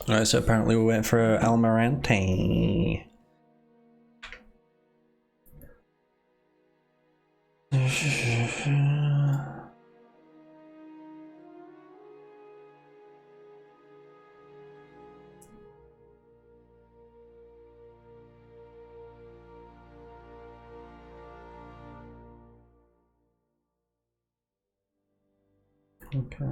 Alright, so apparently we're waiting for Almirante. Okay.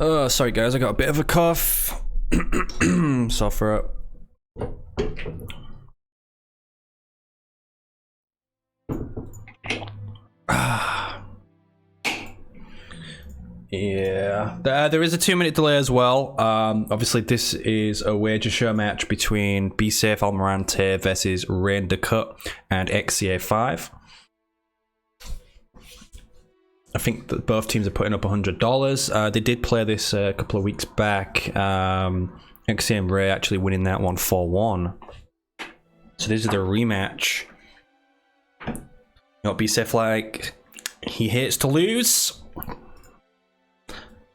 Oh, sorry guys, I got a bit of a cough. Sore throat. Yeah, there is a 2-minute delay as well. Obviously, this is a wager show match between Be Safe Almirante versus Rain the Cut and XCA5. I think that both teams are putting up $100. They did play this a couple of weeks back. XCA and Ray actually winning that one 4-1. So this is the rematch. You know, Be Safe, like, he hates to lose.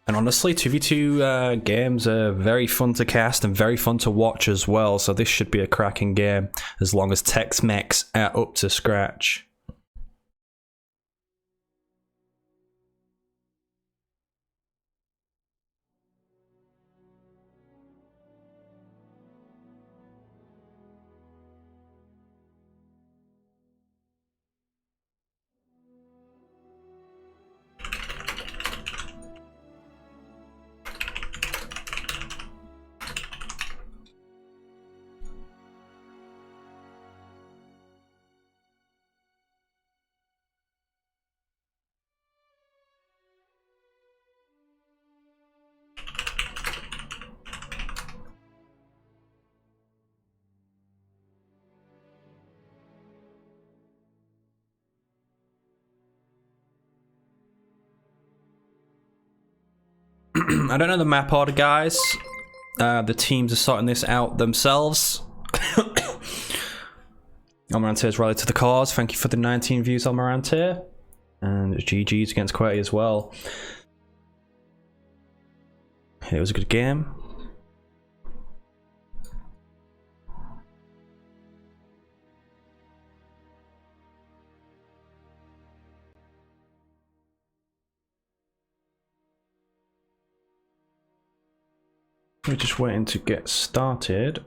And honestly, 2v2 games are very fun to cast and very fun to watch as well. So this should be a cracking game as long as TEXMEX are up to scratch. I don't know the map order, guys. The teams are sorting this out themselves. Almirante is rallied to the cause. Thank you for the 19 views, Almirante. And GG's against Quetti as well. It was a good game. We're just waiting to get started.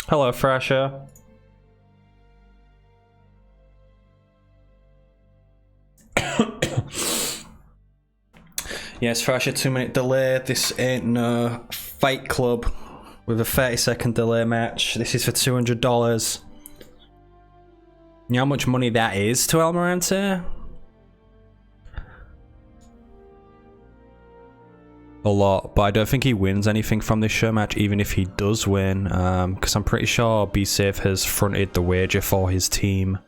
Hello, Thrasher. Yes, Thrasher, 2-minute delay. This ain't no Fight Club with a 30-second delay match. This is for $200. You know how much money that is to Almirante? A lot, but I don't think he wins anything from this show match, even if he does win, because I'm pretty sure Be Safe has fronted the wager for his team.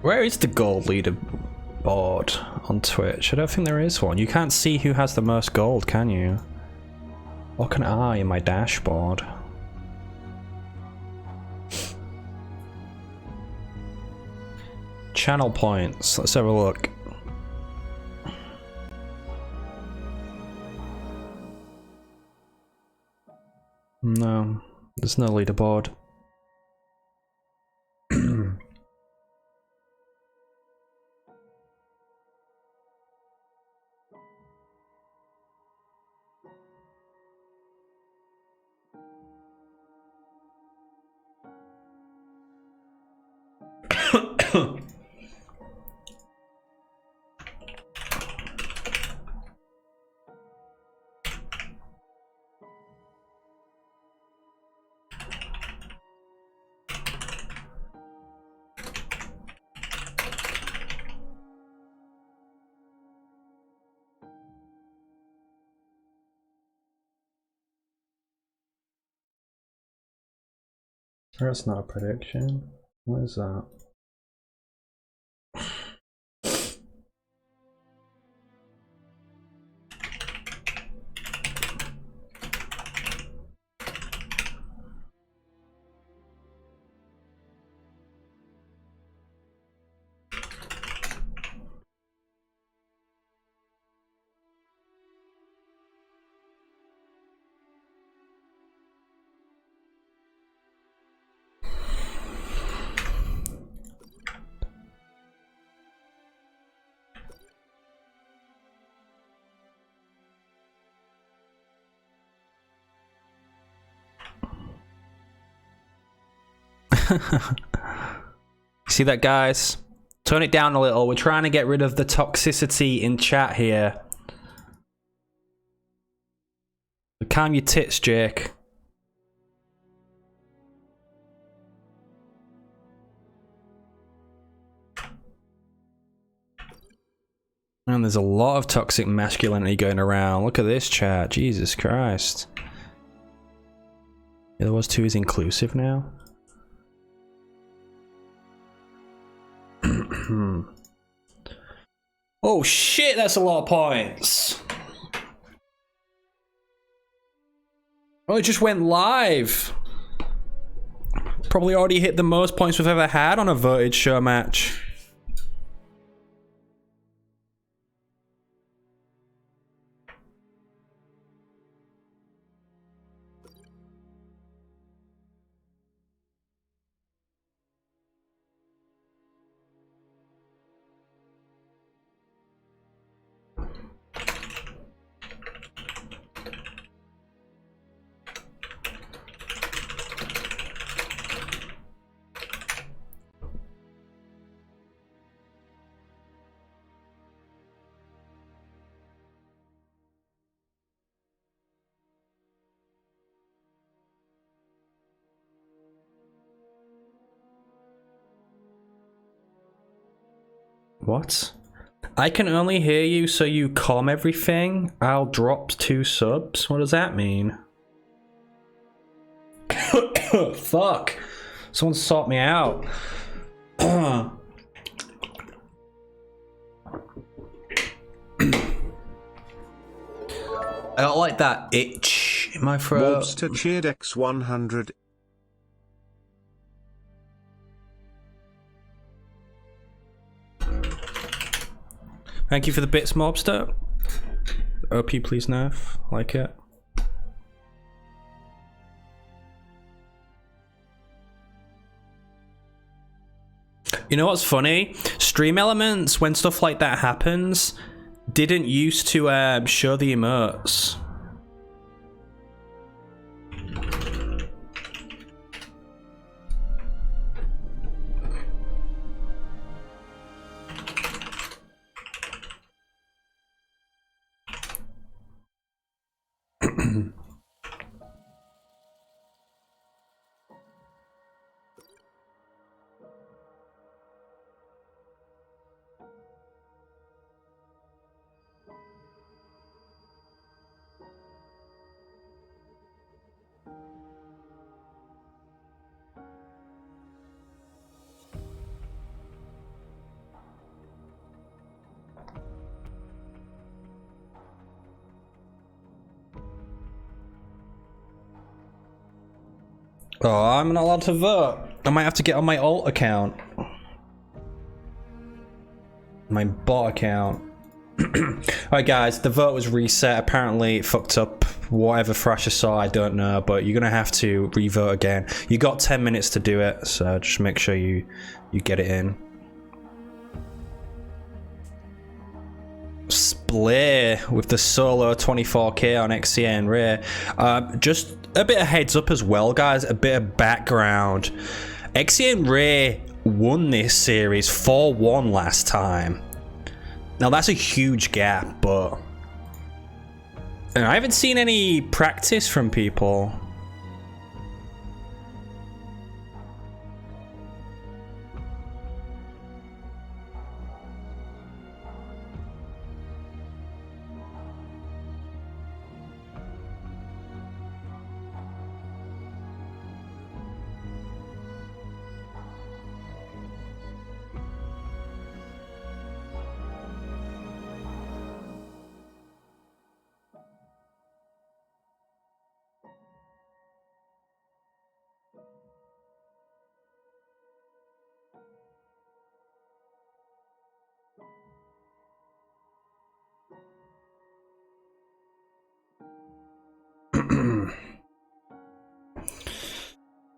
Where is the gold leaderboard on Twitch? I don't think there is one. You can't see who has the most gold, can you? What can I in my dashboard? Channel points. Let's have a look. No, there's no leaderboard. That's not a prediction. What is that? See that, guys? Turn it down a little. We're trying to get rid of the toxicity in chat here. Calm your tits, Jake. And there's a lot of toxic masculinity going around. Look at this chat. Jesus Christ. Yeah, there was two is inclusive now. Oh shit, that's a lot of points. Oh, it just went live. Probably already hit the most points we've ever had on a voted show match. What? I can only hear you, so you calm everything. I'll drop 2 subs. What does that mean? Fuck. Someone sort me out. I got like that itch in my throat. Mobster cheered X100. Thank you for the bits, Mobster. OP, please nerf. Like it. You know what's funny? Stream Elements, when stuff like that happens, didn't used to show the emotes. Oh, I'm not allowed to vote. I might have to get on my alt account. My bot account. Alright guys, the vote was reset. Apparently it fucked up. Whatever Thrasher saw, I don't know, but you're gonna have to re-vote again. You got 10 minutes to do it, so just make sure you get it in. Splay with the solo 24k on XCN Ray. Just a bit of heads up as well, guys, a bit of background. XCN Ray won this series 4-1 last time. Now that's a huge gap, but I haven't seen any practice from people.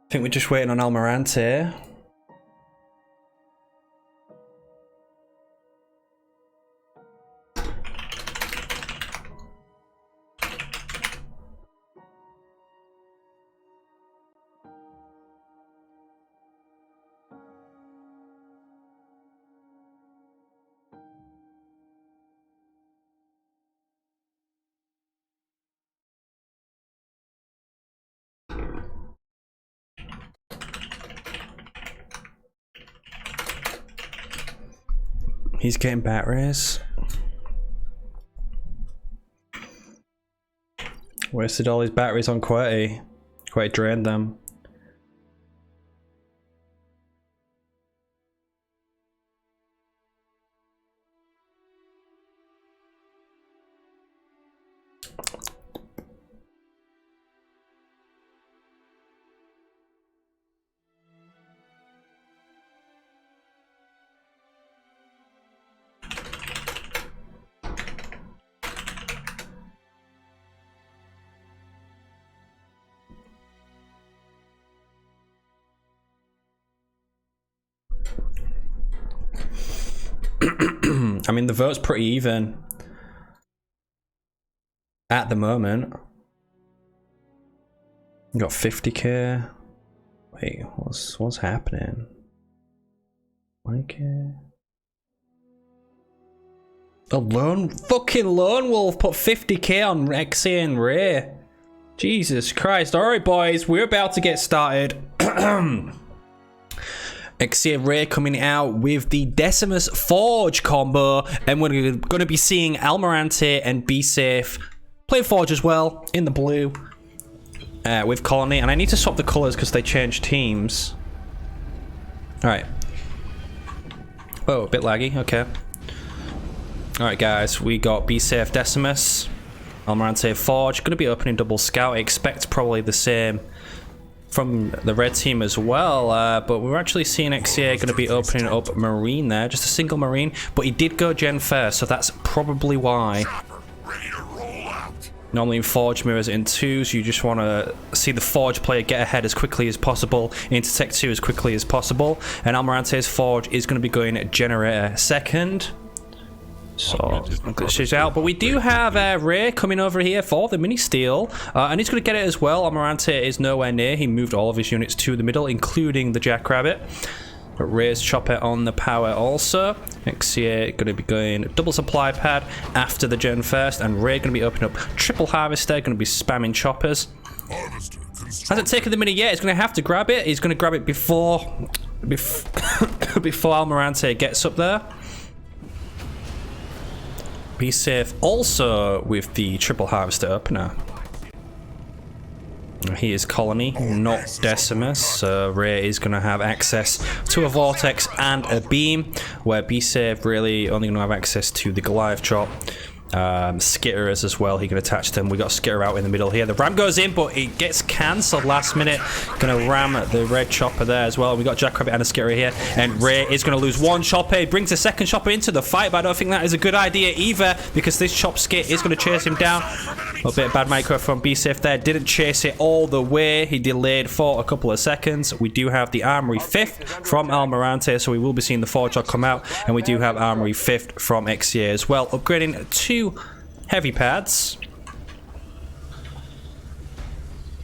I think we're just waiting on Almirante. He's getting batteries. Wasted all his batteries on QWERTY. QWERTY drained them. I mean, the vote's pretty even at the moment. You got 50k. Wait, what's happening? 20k. A fucking lone wolf put 50k on XCARAY and Ray. Jesus Christ! All right, boys, we're about to get started. XCARAY Ray coming out with the Decimus Forge combo, and we're going to be seeing Almirante and Be Safe play Forge as well in the blue with Colony. And I need to swap the colors because they changed teams. All right. Oh, a bit laggy. Okay. All right, guys. We got Be Safe Decimus, Almirante Forge. Going to be opening double scout. I expect probably the same from the red team as well, but we're actually seeing XCARAY going to be opening up Marine there, just a single Marine, but he did go Gen first, so that's probably why. Normally in Forge mirrors in twos, you just want to see the Forge player get ahead as quickly as possible, into Tech 2 as quickly as possible, and Almirante's Forge is going to be going Generator second. So, she's out, but we do have Ray coming over here for the mini steal, and he's going to get it as well. Almirante is nowhere near. He moved all of his units to the middle, including the Jackrabbit. But Ray's chopper on the power also. XCARAY going to be going double supply pad after the Gen first, and Ray going to be opening up triple harvester, going to be spamming choppers. Hasn't taken the mini yet. He's going to have to grab it. He's going to grab it before Almirante gets up there. Be Safe also with the triple harvester opener. He is Colony, not Decimus, so Ray is going to have access to a Vortex and a Beam, where Be Safe really only going to have access to the Goliath chop. Skitterers as well, he can attach them. We got Skitter out in the middle here. The ram goes in, but it gets cancelled last minute. Gonna ram the red chopper there as well. We got Jackrabbit and a Skitter here, and Ray is gonna lose one chopper. He brings a second chopper into the fight, but I don't think that is a good idea either, because this chop skit is gonna chase him down. A little bit of bad micro from Be Safe there. Didn't chase it all the way. He delayed for a couple of seconds. We do have the Armory 5th from Almirante, so we will be seeing the Forge come out, and we do have Armory 5th from XCARAY as well, upgrading to heavy pads.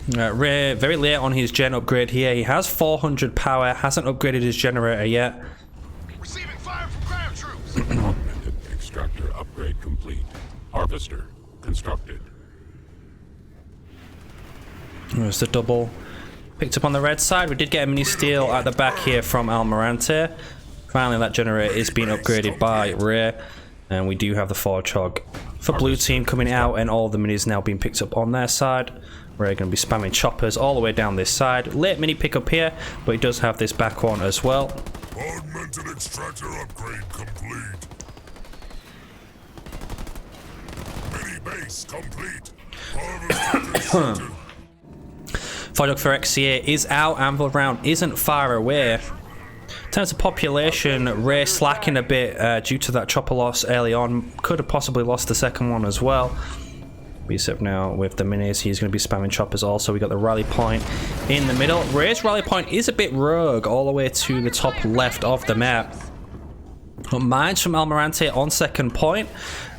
Ray very late on his gen upgrade here. He has 400 power, hasn't upgraded his generator yet. Receiving fire from ground troops. Augmented extractor upgrade complete. Harvester constructed. There's the double picked up on the red side. We did get a mini steal at the back here from Almirante. Finally, that generator is being upgraded by Ray. And we do have the Forge Hog for blue team coming out, and all the minis now being picked up on their side. We're going to be spamming choppers all the way down this side. Late mini pickup here, but he does have this back one as well. Augmented extractor upgrade complete. Mini base complete. Forge Hog for XCARAY is out. Anvil round isn't far away. In terms of population, Ray slacking a bit due to that chopper loss early on. Could have possibly lost the second one as well. Be Safe now with the minis. He's going to be spamming choppers also. We got the rally point in the middle. Ray's rally point is a bit rogue all the way to the top left of the map. But mines from Almirante on second point.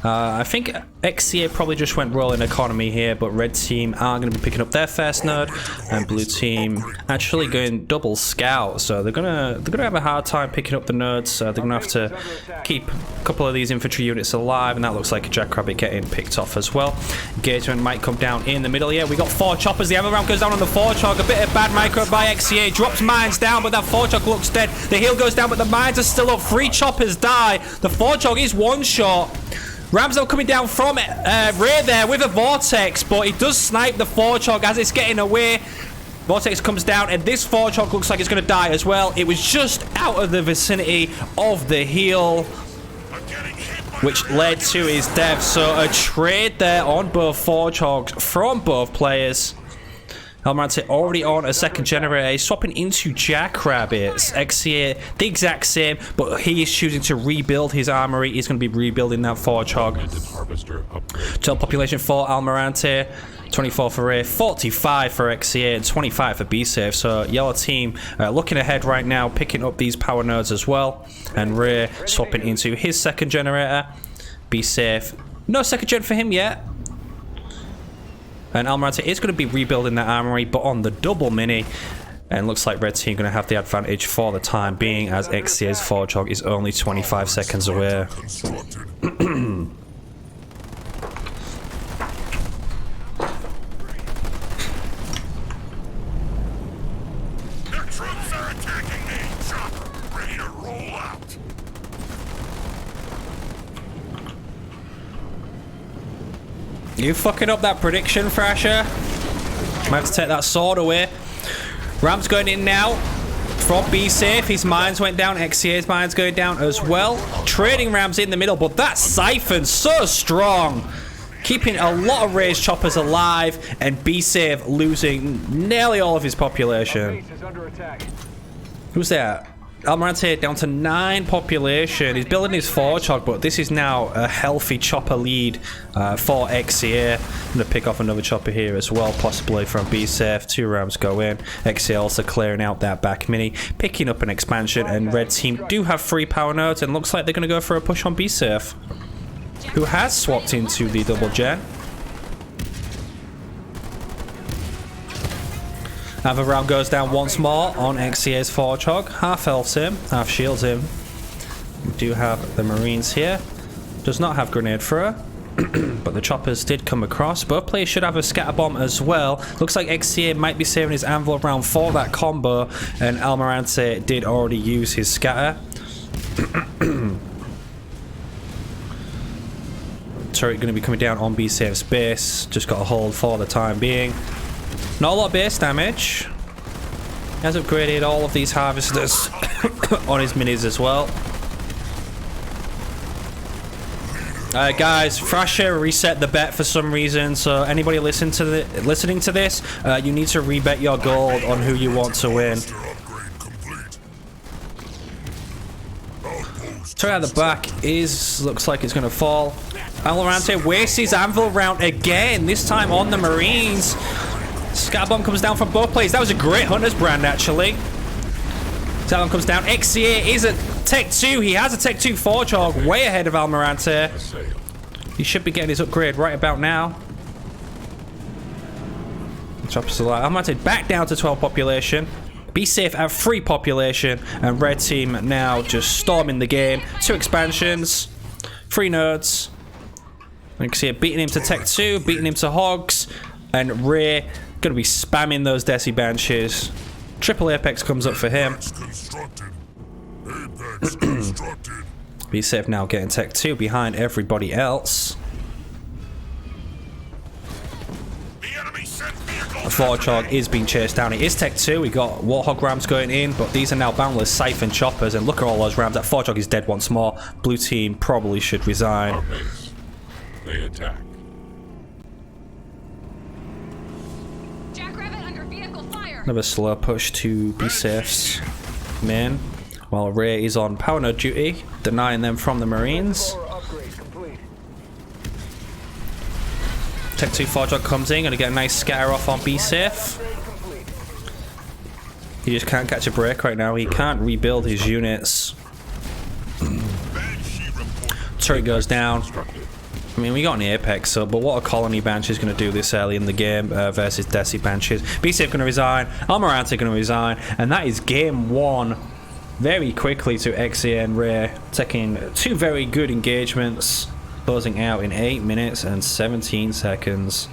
I think XCA probably just went rolling economy here, but red team are going to be picking up their first node, and blue team actually going double scout. So they're gonna have a hard time picking up the nodes. They're gonna have to keep a couple of these infantry units alive, and that looks like a jackrabbit getting picked off as well. Engagement might come down in the middle here. We got 4 choppers. The ammo round goes down on the 4-chog. A bit of bad micro by XCA. Drops mines down, but that 4-chog looks dead. The heal goes down, but the mines are still up. 3 choppers die. The 4-chog is one shot. Ramsdale coming down from rear there with a Vortex, but he does snipe the 4-chog as it's getting away. Vortex comes down, and this 4-chog looks like it's going to die as well. It was just out of the vicinity of the heal, which led to his death. So a trade there on both 4-chogs from both players. Almirante already on a second generator. He's swapping into Jackrabbits. XCA, the exact same, but he is choosing to rebuild his armory. He's going to be rebuilding that 4-chog. Total population for Almirante, 24 for Ray, 45 for XCA, and 25 for B-Safe. So yellow team looking ahead right now, picking up these power nodes as well. And Ray swapping into his second generator. B-Safe, no second gen for him yet. And Almirante is going to be rebuilding that armory, but on the double mini. And looks like red team going to have the advantage for the time being, as XCA's 4-chog is only 25 seconds away. Their troops are attacking me! Chopper, ready to roll out! You fucking up that prediction, Thrasher. Might have to take that sword away. Ram's going in now from B-Safe. His mines went down. XCA's mines going down as well. Trading Rams in the middle, but that Siphon's so strong. Keeping a lot of raised choppers alive, and B-Safe losing nearly all of his population. Who's that? Almirante down to 9 population. He's building his 4-chog, but this is now a healthy chopper lead for XCA. I'm going to pick off another chopper here as well, possibly from B-Safe. 2 rounds go in. XCA also clearing out that back mini, picking up an expansion, and red team do have 3 power nodes, and looks like they're going to go for a push on B-Safe, who has swapped into the double gen. Another round goes down once more on XCA's 4-chog. Half healths him, half shields him. We do have the Marines here. Does not have grenade thrower, but the choppers did come across. Both players should have a scatter bomb as well. Looks like XCA might be saving his anvil round for that combo, and Almirante did already use his scatter. Turret going to be coming down on B-Safe's base. Just got a hold for the time being. Not a lot of base damage. He has upgraded all of these harvesters on his minis as well. Guys, Thrasher reset the bet for some reason, so anybody listening to this, you need to rebet your gold on who you want to win. Turret out the back looks like it's going to fall. Almirante wastes his anvil round again, this time on the Marines. Scatter bomb comes down from both players. That was a great Hunter's brand, actually. Scatter bomb comes down. XCA is a Tech 2. He has a Tech 2 4-chog, way ahead of Almirante. He should be getting his upgrade right about now. Choppers alive. Almirante back down to 12 population. B-Safe at 3 population. And red team now just storming the game. 2 expansions. 3 nodes. XCA beating him to Tech 2, beating him to Hogs. And Ray gonna be spamming those Desi Banshees. Triple Apex comes up for him. B-Safe now getting Tech 2 behind everybody else. The 4-chog is being chased down. It is Tech 2. We got Warthog Rams going in, but these are now boundless Siphon choppers. And look at all those Rams. That 4-chog is dead once more. Blue team probably should resign. They attack. Another slow push to B-Safe's main, while Ray is on power node duty, denying them from the Marines. Tech 2 4-chog comes in, gonna get a nice scatter off on B-Safe. He just can't catch a break right now. He can't rebuild his units. Turret goes down. I mean, we got an Apex sub, but what are Colony Banshees going to do this early in the game versus Desi Banshees? BCF going to resign, Almirante going to resign, and that is game 1 very quickly to XCARAY and Ray, taking 2 very good engagements, closing out in 8 minutes and 17 seconds.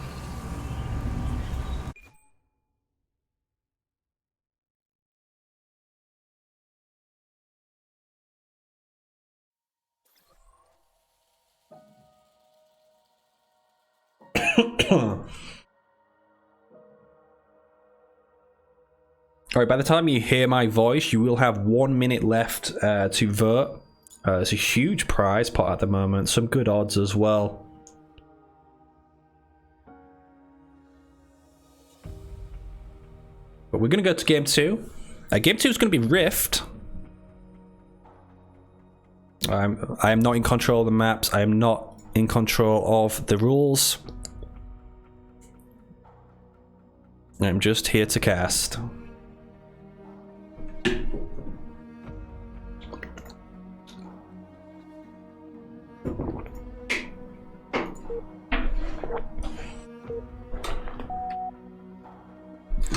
Alright, by the time you hear my voice, you will have 1 minute left to vote. It's a huge prize pot at the moment, some good odds as well. But we're going to go to game 2. Game 2 is going to be Rift. I am not in control of the maps. I am not in control of the rules. I'm just here to cast.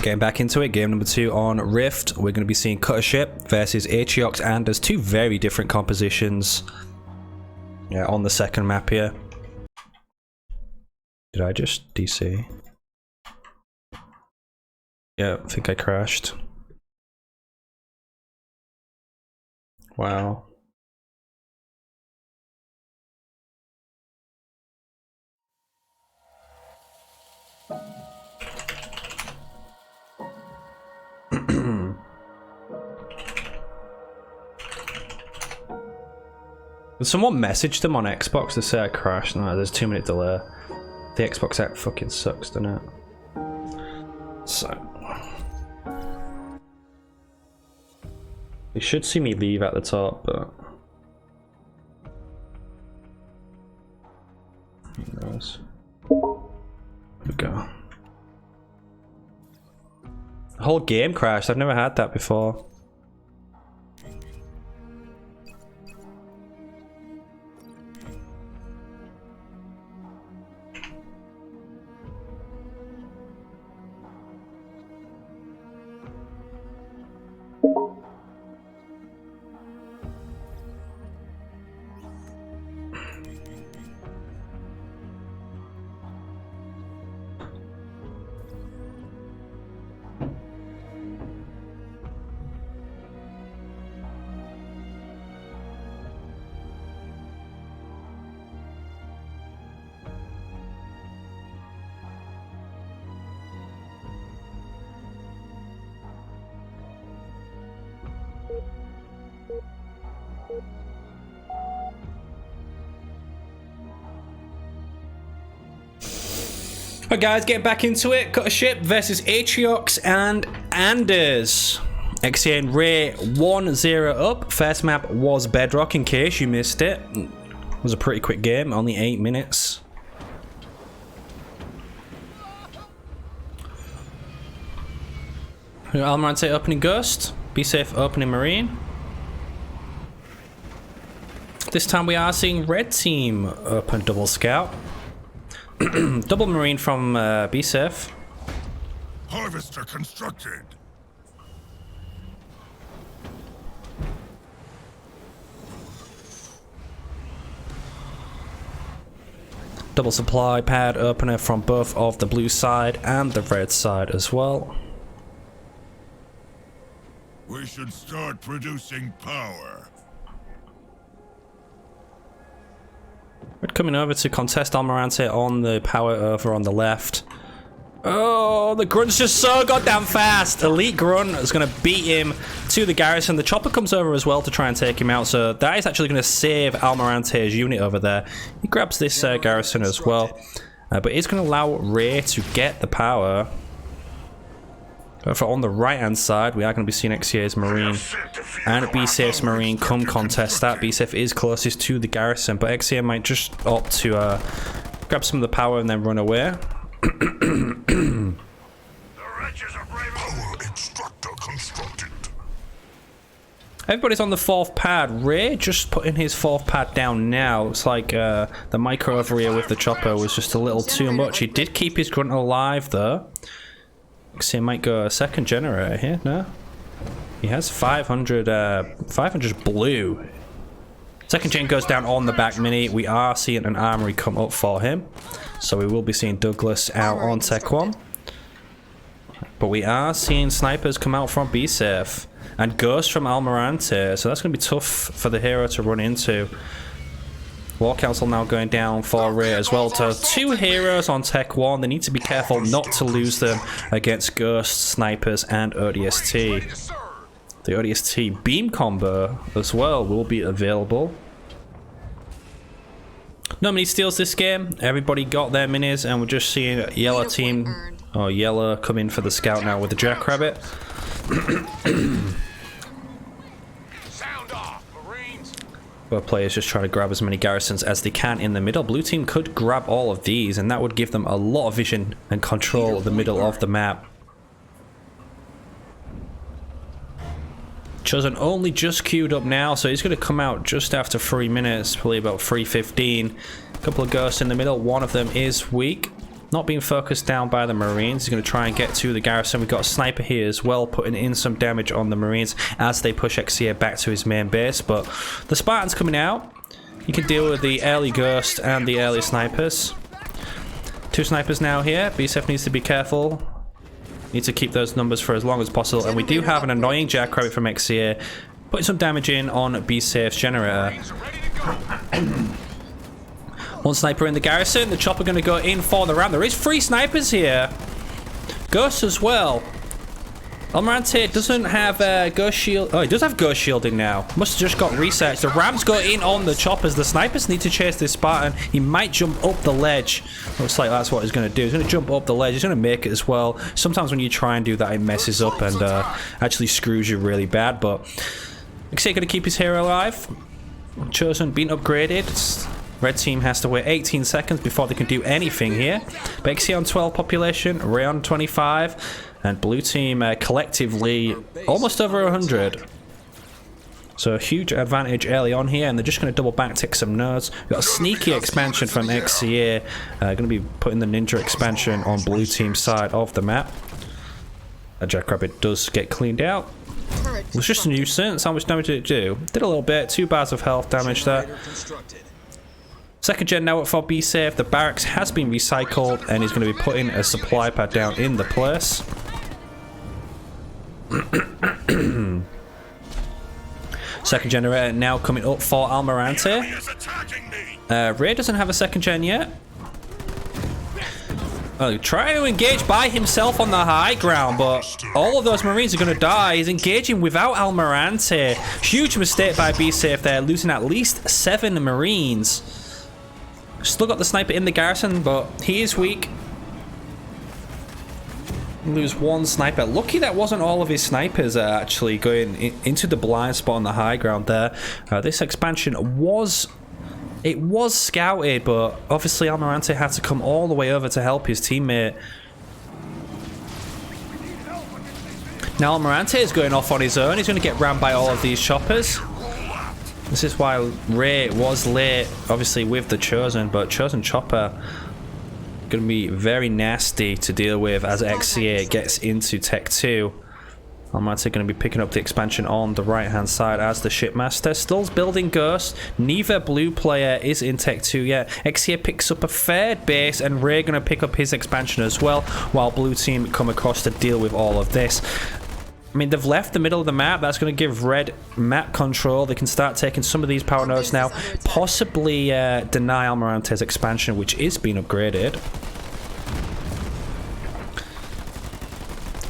Getting back into it, game number 2 on Rift. We're going to be seeing Cutter Ship versus Atriox, and there's 2 very different compositions on the second map here. Did I just DC? Yeah, I think I crashed. Wow. Someone messaged them on Xbox to say I crashed. No, there's 2-minute delay. The Xbox app fucking sucks, doesn't it? So you should see me leave at the top, but who knows? There we go. The whole game crashed. I've never had that before. Alright guys, get back into it. Cutter Ship versus Atriox and Anders. XCARAY and Ray 1-0 up. First map was Bedrock, in case you missed it. It was a pretty quick game, only 8 minutes. Almirante opening Ghost. Be Safe opening Marine. This time we are seeing Red Team open Double Scout. Double Marine from Be Safe. Harvester constructed. Double supply pad opener from both of the blue side and the red side as well. We should start producing power. We're coming over to contest Almirante on the power over on the left. Oh, the Grunt's just so goddamn fast. Elite Grunt is going to beat him to the garrison. The chopper comes over as well to try and take him out, so that is actually going to save Almirante's unit over there. He grabs this garrison as well, but it's going to allow Ray to get the power. For on the right hand side, we are going to be seeing XCARAY's Marine and Be Safe's Marine come contest that. Be Safe is closest to the garrison, but XCARAY might just opt to grab some of the power and then run away. The wretches are brave. Power extractor constructed. Everybody's on the 4th pad. Ray just putting his 4th pad down now. It's like the micro over here with the chopper was just a little too much. He did keep his grunt alive though. See, he might go a second generator here. No, he has 500 blue. Second gen goes down on the back mini. We are seeing an armory come up for him, so we will be seeing Douglas out on Tech 1. But we are seeing snipers come out from B safe. And Ghost from Almirante, so that's going to be tough for the hero to run into. War Council now going down for Ray as well. So 2 heroes on Tech 1. They need to be careful not to lose them against Ghost, Snipers, and ODST. The ODST beam combo as well will be available. Nobody steals this game. Everybody got their minis, and we're just seeing yellow team, or yellow, come in for the scout now with the Jackrabbit. Both players just try to grab as many garrisons as they can in the middle. Blue team could grab all of these, and that would give them a lot of vision and control of the middle of the map. Chosen only just queued up now, so he's going to come out just after 3 minutes, probably about 3:15. A couple of ghosts in the middle. One of them is weak. Not being focused down by the Marines. He's going to try and get to the garrison. We've got a sniper here as well, putting in some damage on the Marines as they push XCA back to his main base. But the Spartan's coming out. He can deal with the early ghost and the early snipers. 2 snipers now here. BSF needs to be careful. Need to keep those numbers for as long as possible. And we do have an annoying Jackrabbit from XCA putting some damage in on B-Safe's generator. 1 sniper in the garrison. The chopper going to go in for the ram. There is 3 snipers here. Ghost as well. Almirante doesn't have ghost shield. Oh, he does have ghost shielding now. Must have just got researched. The rams go in on the choppers. The snipers need to chase this Spartan. He might jump up the ledge. Looks like that's what he's going to do. He's going to jump up the ledge. He's going to make it as well. Sometimes when you try and do that, it messes up and actually screws you really bad. But XCA going to keep his hero alive. Chosen, being upgraded. Red team has to wait 18 seconds before they can do anything here. But XCA on 12 population, Ray on 25, and blue team collectively almost over 100. So a huge advantage early on here, and they're just going to double back tick some nodes. We've got a sneaky expansion from XCA. Going to be putting the ninja expansion on blue team's side of the map. A Jackrabbit does get cleaned out. It was just a nuisance. How much damage did it do? Did a little bit. 2 bars of health damage there. Second gen now for B safe. The barracks has been recycled, and he's going to be putting a supply pad down in the place. Second generator now coming up for Almirante. Ray doesn't have a second gen yet. Oh, trying to engage by himself on the high ground, but all of those Marines are going to die. He's engaging without Almirante. Huge mistake by B safe there, losing at least 7 Marines. Still got the sniper in the garrison, but he is weak. Lose 1 sniper. Lucky that wasn't all of his snipers actually going into the blind spot on the high ground there. This expansion was scouted, but obviously Almirante had to come all the way over to help his teammate. Now Almirante is going off on his own. He's going to get rammed by all of these choppers. This is why Ray was late, obviously, with the Chosen, but Chosen Chopper going to be very nasty to deal with as XCA gets into Tech 2. Almirante going to be picking up the expansion on the right-hand side as the Shipmaster. Still building Ghost. Neither blue player is in Tech 2 yet. XCA picks up a third base, and Ray going to pick up his expansion as well, while blue team come across to deal with all of this. I mean, they've left the middle of the map. That's going to give red map control. They can start taking some of these power nodes now. Possibly deny Almirante's expansion, which is being upgraded.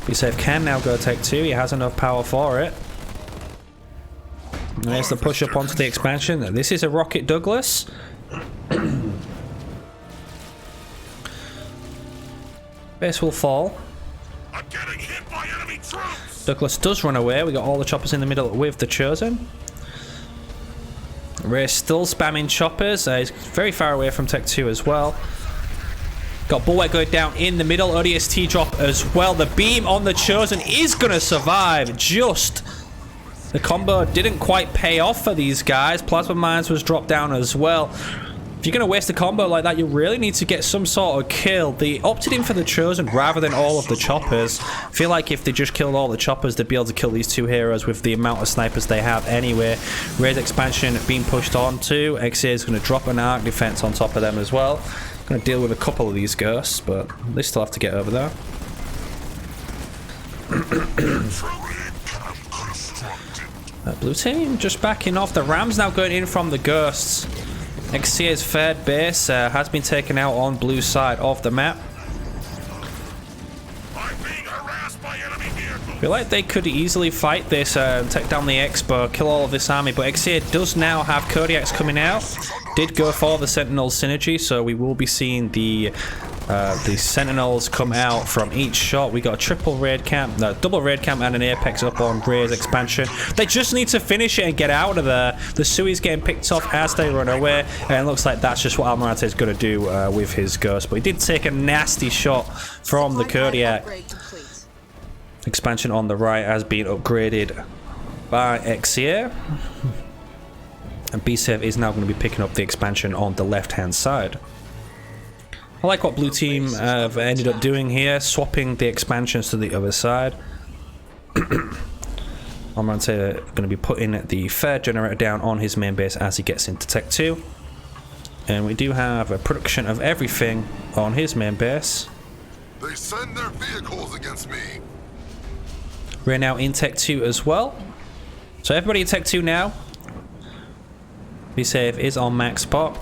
B-Safe can now go Tech 2. He has enough power for it. And there's the push up onto the expansion. This is a Rocket Douglas. Base will fall. I'm getting hit by enemy troops. Douglas does run away. We got all the choppers in the middle with the Chosen. Ray's still spamming choppers. He's very far away from Tech 2 as well. Got Bulwark going down in the middle. ODST drop as well. The beam on the Chosen is going to survive. Just The combo didn't quite pay off for these guys. Plasma Mines was dropped down as well. If you're going to waste a combo like that, you really need to get some sort of kill. They opted in for the Chosen rather than all of the choppers. I feel like if they just killed all the choppers, they'd be able to kill these two heroes with the amount of snipers they have anyway. Raise expansion being pushed on too. XA is going to drop an arc defense on top of them as well. Going to deal with a couple of these ghosts, but they still have to get over there. Blue team just backing off. The Rams now going in from the ghosts. XCA's third base has been taken out on blue side of the map. I feel like they could easily fight this, take down the Expo, kill all of this army, but XCA does now have Kodiaks coming out. Did go for the Sentinel synergy, so we will be seeing the Sentinels come out from each shot. We got a triple raid camp, no, double raid camp and an Apex up on Raid's expansion. They just need to finish it and get out of there. The Sui's getting picked off as they run away, and it looks like that's just what Almirante is going to do with his Ghost. But he did take a nasty shot from the Kodiak. Expansion on the right has been upgraded by XCA. And B-Save is now going to be picking up the expansion on the left-hand side. I like what blue team have ended up doing here, swapping the expansions to the other side. I'm going to be putting the third generator down on his main base as he gets into Tech 2. And we do have a production of everything on his main base. They send their vehicles against me. We're now in Tech 2 as well. So everybody in Tech 2 now. B-Save is on max pop.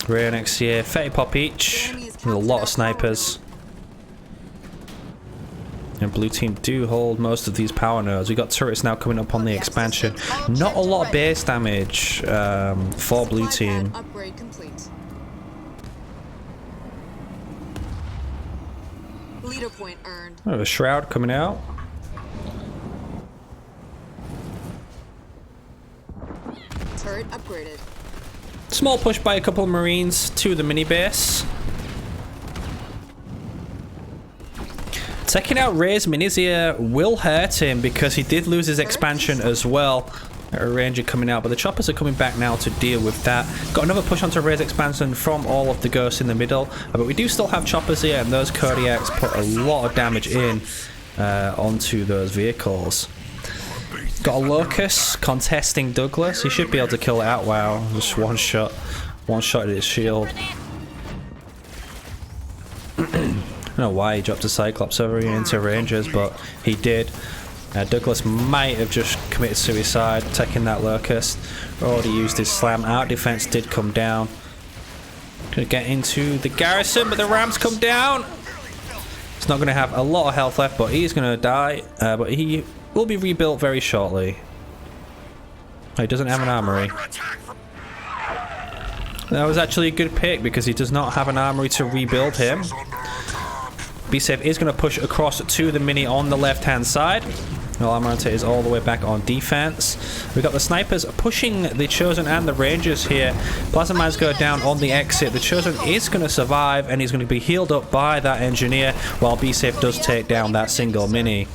Ray and XCA, 30 pop each. With a lot of snipers. And blue team do hold most of these power nodes. We got turrets now coming up on the expansion. Not a lot of base damage for blue team. Leader point earned. Oh, a shroud coming out. Turret upgraded. Small push by a couple of Marines to the mini base. Taking out Ray's minis here will hurt him because he did lose his expansion as well. A Ranger coming out, but the choppers are coming back now to deal with that. Got another push onto Ray's expansion from all of the ghosts in the middle, but we do still have choppers here, and those Kodiaks put a lot of damage in onto those vehicles. Got a Locust contesting Douglas. He should be able to kill it out. Wow, just one shot at his shield. I don't know why he dropped a Cyclops over into Rangers, but he did. Douglas might have just committed suicide, taking that Locust. Already used his slam. Out defense did come down. Gonna get into the garrison, but the Rams come down. He's not gonna have a lot of health left, but he's gonna die. But he will be rebuilt very shortly. Oh, he doesn't have an armory. That was actually a good pick because he does not have an armory to rebuild him. B-Save is going to push across to the mini on the left-hand side. Well, Almirante is all the way back on defense. We've got the snipers pushing the Chosen and the Rangers here. Plasma Mines go down on the exit. The Chosen is going to survive, and he's going to be healed up by that engineer, while B-Save does take down that single mini.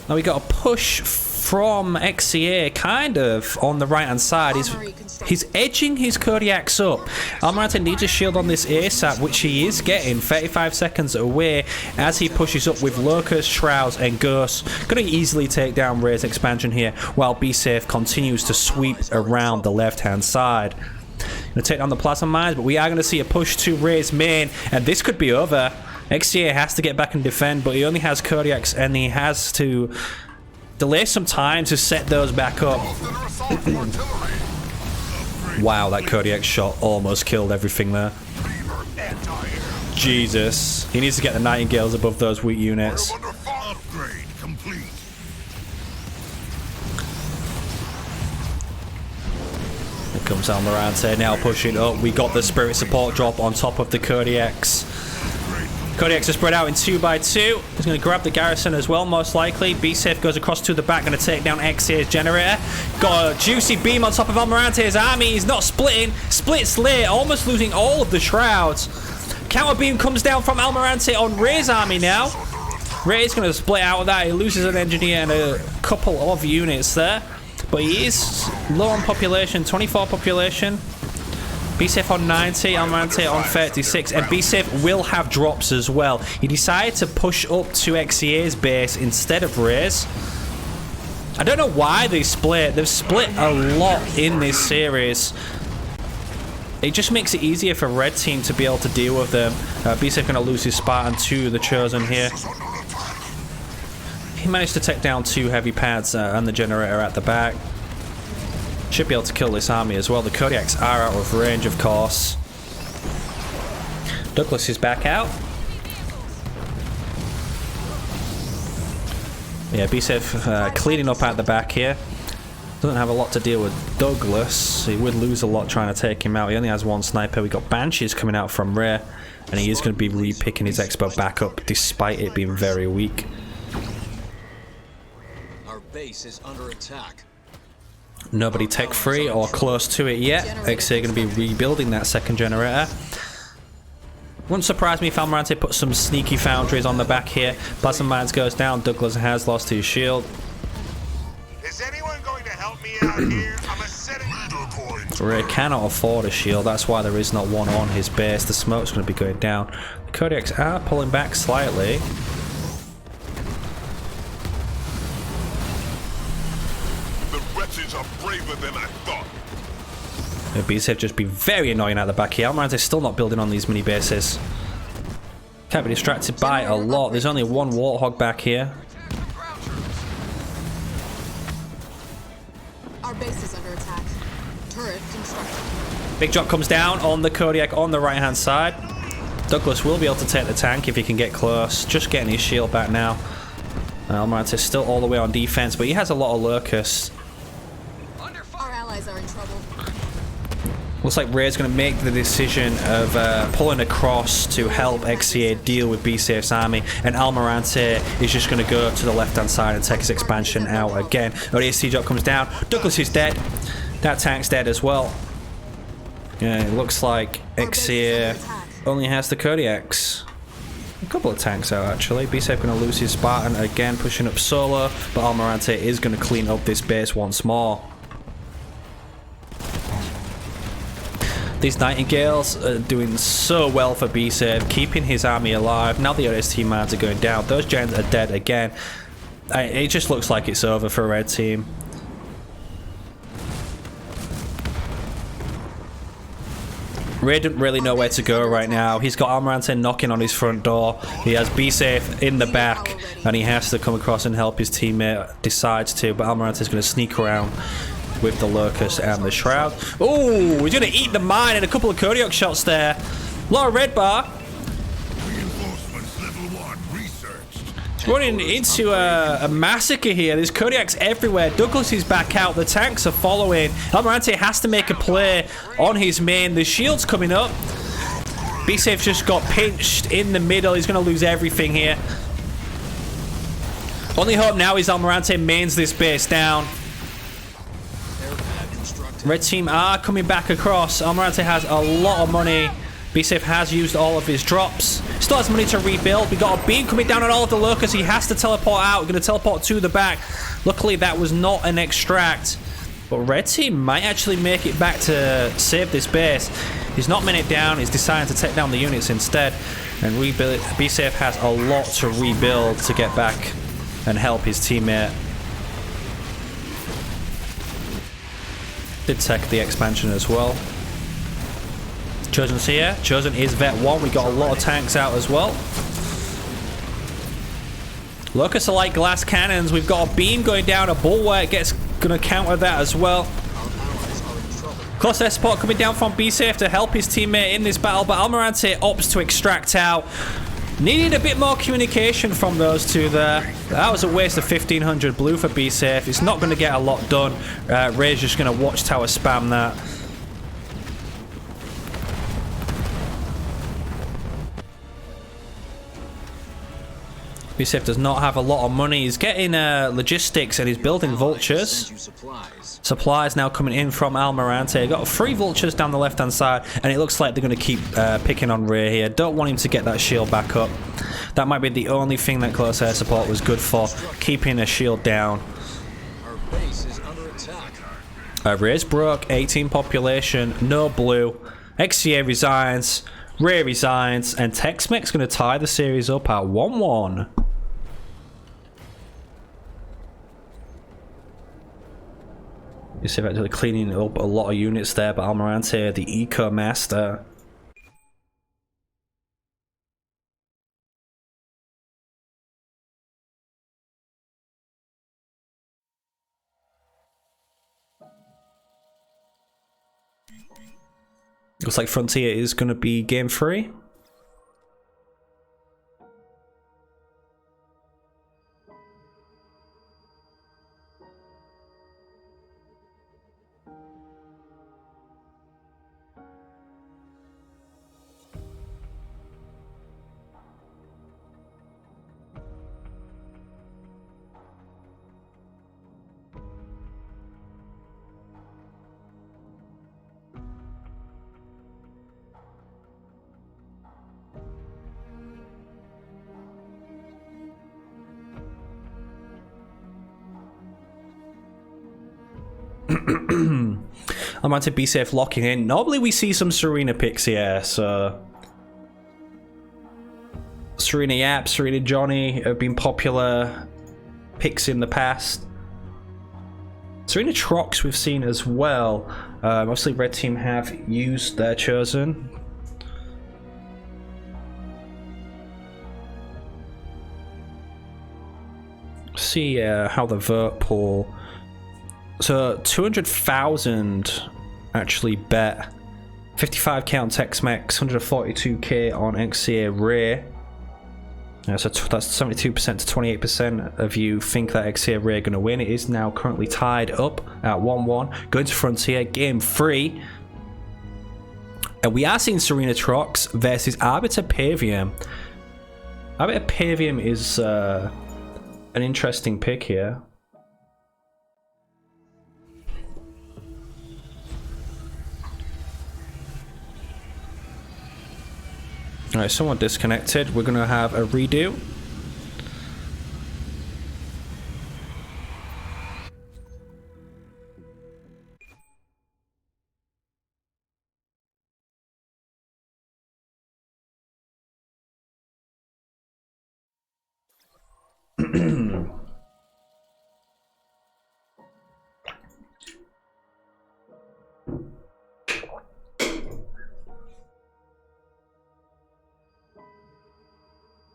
Now we got a push from XCA kind of on the right hand side. He's edging his Kodiaks up. Almirante needs a shield on this ASAP, which he is getting 35 seconds away as he pushes up with Locust, Shrouds and Ghosts. Going to easily take down Ray's expansion here while B-Safe continues to sweep around the left hand side. Going to take down the Plasma Mines, but we are going to see a push to Ray's main, and this could be over. XCA has to get back and defend, but he only has Kodiaks and he has to delay some time to set those back up. Wow, that Kodiak shot almost killed everything there. Jesus. He needs to get the Nightingales above those weak units. Upgrade complete. Here comes Almirante now pushing up. We got the Spirit Support drop on top of the Kodiaks. Kodiaks are spread out in 2x2. He's going to grab the garrison as well, most likely. B-Safe goes across to the back, going to take down XA's generator. Got a juicy beam on top of Almirante's army. He's not splitting. Splits late, almost losing all of the Shrouds. Counter beam comes down from Almirante on Ray's army now. Ray's going to split out of that. He loses an engineer and a couple of units there. But he is low on population, 24 population. BSAFE on 90, Almirante on 36, and BSAFE will have drops as well. He decided to push up to XCA's base instead of Ray's. I don't know why they split. They've split a lot in this series. It just makes it easier for Red Team to be able to deal with them. BSAFE going to lose his Spartan to the Chosen here. He managed to take down 2 heavy pads and the generator at the back. Should be able to kill this army as well. The Kodiaks are out of range, of course. Douglas is back out. Yeah, BSAFE cleaning up at the back here. Doesn't have a lot to deal with Douglas. He would lose a lot trying to take him out. He only has 1 sniper. We got Banshees coming out from Rare, and he is going to be re-picking his Expo back up despite it being very weak. Our base is under attack. Nobody tech free or close to it yet. XA going to be rebuilding that second generator. Wouldn't surprise me if Almirante put some sneaky foundries on the back here. Plasma Mines goes down. Douglas has lost his shield. Is anyone going to help me out here? I'm a setting leader point. Ray cannot afford a shield. That's why there is not one on his base. The smoke's going to be going down. The Kodiaks are pulling back slightly. Are braver than I thought. BSAFE just be very annoying at the back here. Almirante's still not building on these mini bases. Can't be distracted by a lot. There's only 1 Warthog back here. Our base is under attack. Turret constructed. Big drop comes down on the Kodiak on the right hand side. Douglas will be able to take the tank if he can get close. Just getting his shield back now. Almirante's still all the way on defense, but he has a lot of Lurkus. Are in trouble. Looks like Ray's going to make the decision of pulling across to help XCA deal with BSAFE's army, and Almirante is just going to go to the left-hand side and take his expansion out again. ODST drop comes down. Douglas is dead. That tank's dead as well. Yeah, it looks like XCA only has the Kodiaks. A couple of tanks out actually. BSAFE going to lose his Spartan again, pushing up solo, but Almirante is going to clean up this base once more. These Nightingales are doing so well for BSAFE, keeping his army alive. Now the OST mines are going down. Those gens are dead again. It just looks like it's over for Red Team. Ray doesn't really know where to go right now. He's got Almirante knocking on his front door. He has BSAFE in the back, and he has to come across and help his teammate. Decides to, but Almirante's going to sneak around with the Locust and the Shroud. Oh, he's going to eat the mine and a couple of Kodiak shots there. A lot of red bar. Reinforcements level 1 researched. Running into a massacre here. There's Kodiaks everywhere. Douglas is back out. The tanks are following. Almirante has to make a play on his main. The shield's coming up. BSAFE just got pinched in the middle. He's going to lose everything here. Only hope now is Almirante mains this base down. Red Team are coming back across. Almirante has a lot of money. BSAFE has used all of his drops. Still has money to rebuild. We got a beam coming down on all of the locals. He has to teleport out. We're going to teleport to the back. Luckily, that was not an extract. But Red Team might actually make it back to save this base. He's not minute down. He's deciding to take down the units instead. And rebuild. BSAFE has a lot to rebuild to get back and help his teammate. Did tech the expansion as well. Chosen's here. Chosen is Vet 1. We got a lot of tanks out as well. Locusts are like glass cannons. We've got a beam going down. A bulwark gonna counter that as well. Close air support coming down from BSAFE to help his teammate in this battle, but Almirante opts to extract out. Needed a bit more communication from those two there. That was a waste of 1500 blue for BSAFE. It's not going to get a lot done. Ray's just going to watchtower spam that. BCF does not have a lot of money. He's getting logistics and he's building vultures. Send you supplies. Supplies now coming in from Almirante. Got 3 vultures down the left hand side, and it looks like they're going to keep picking on Ray here. Don't want him to get that shield back up. That might be the only thing that close air support was good for, keeping a shield down. Our base is under attack. Ray's broke, 18 population, no blue. XCA resigns, Ray resigns, and TEXMEX going to tie the series up at 1-1. You see actually cleaning up a lot of units there, but Almirante, the eco master. Looks like Frontier is going to be game 3. I'm on to be safe locking in. Normally we see some Serena picks here, so Serena Yap, Serena Johnny have been popular picks in the past. Serena Trox we've seen as well. Obviously red team have used their chosen. See how the vert pool. So 200,000 actually bet. 55k on TEXMEX, 142k on XCA Ray. So that's 72% to 28% of you think that XCA Ray are going to win. It is now currently tied up at 1-1. Going to Frontier, game 3. And we are seeing Serena Trox versus Arbiter Pavium. Arbiter Pavium is an interesting pick here. Alright, someone disconnected. We're going to have a redo.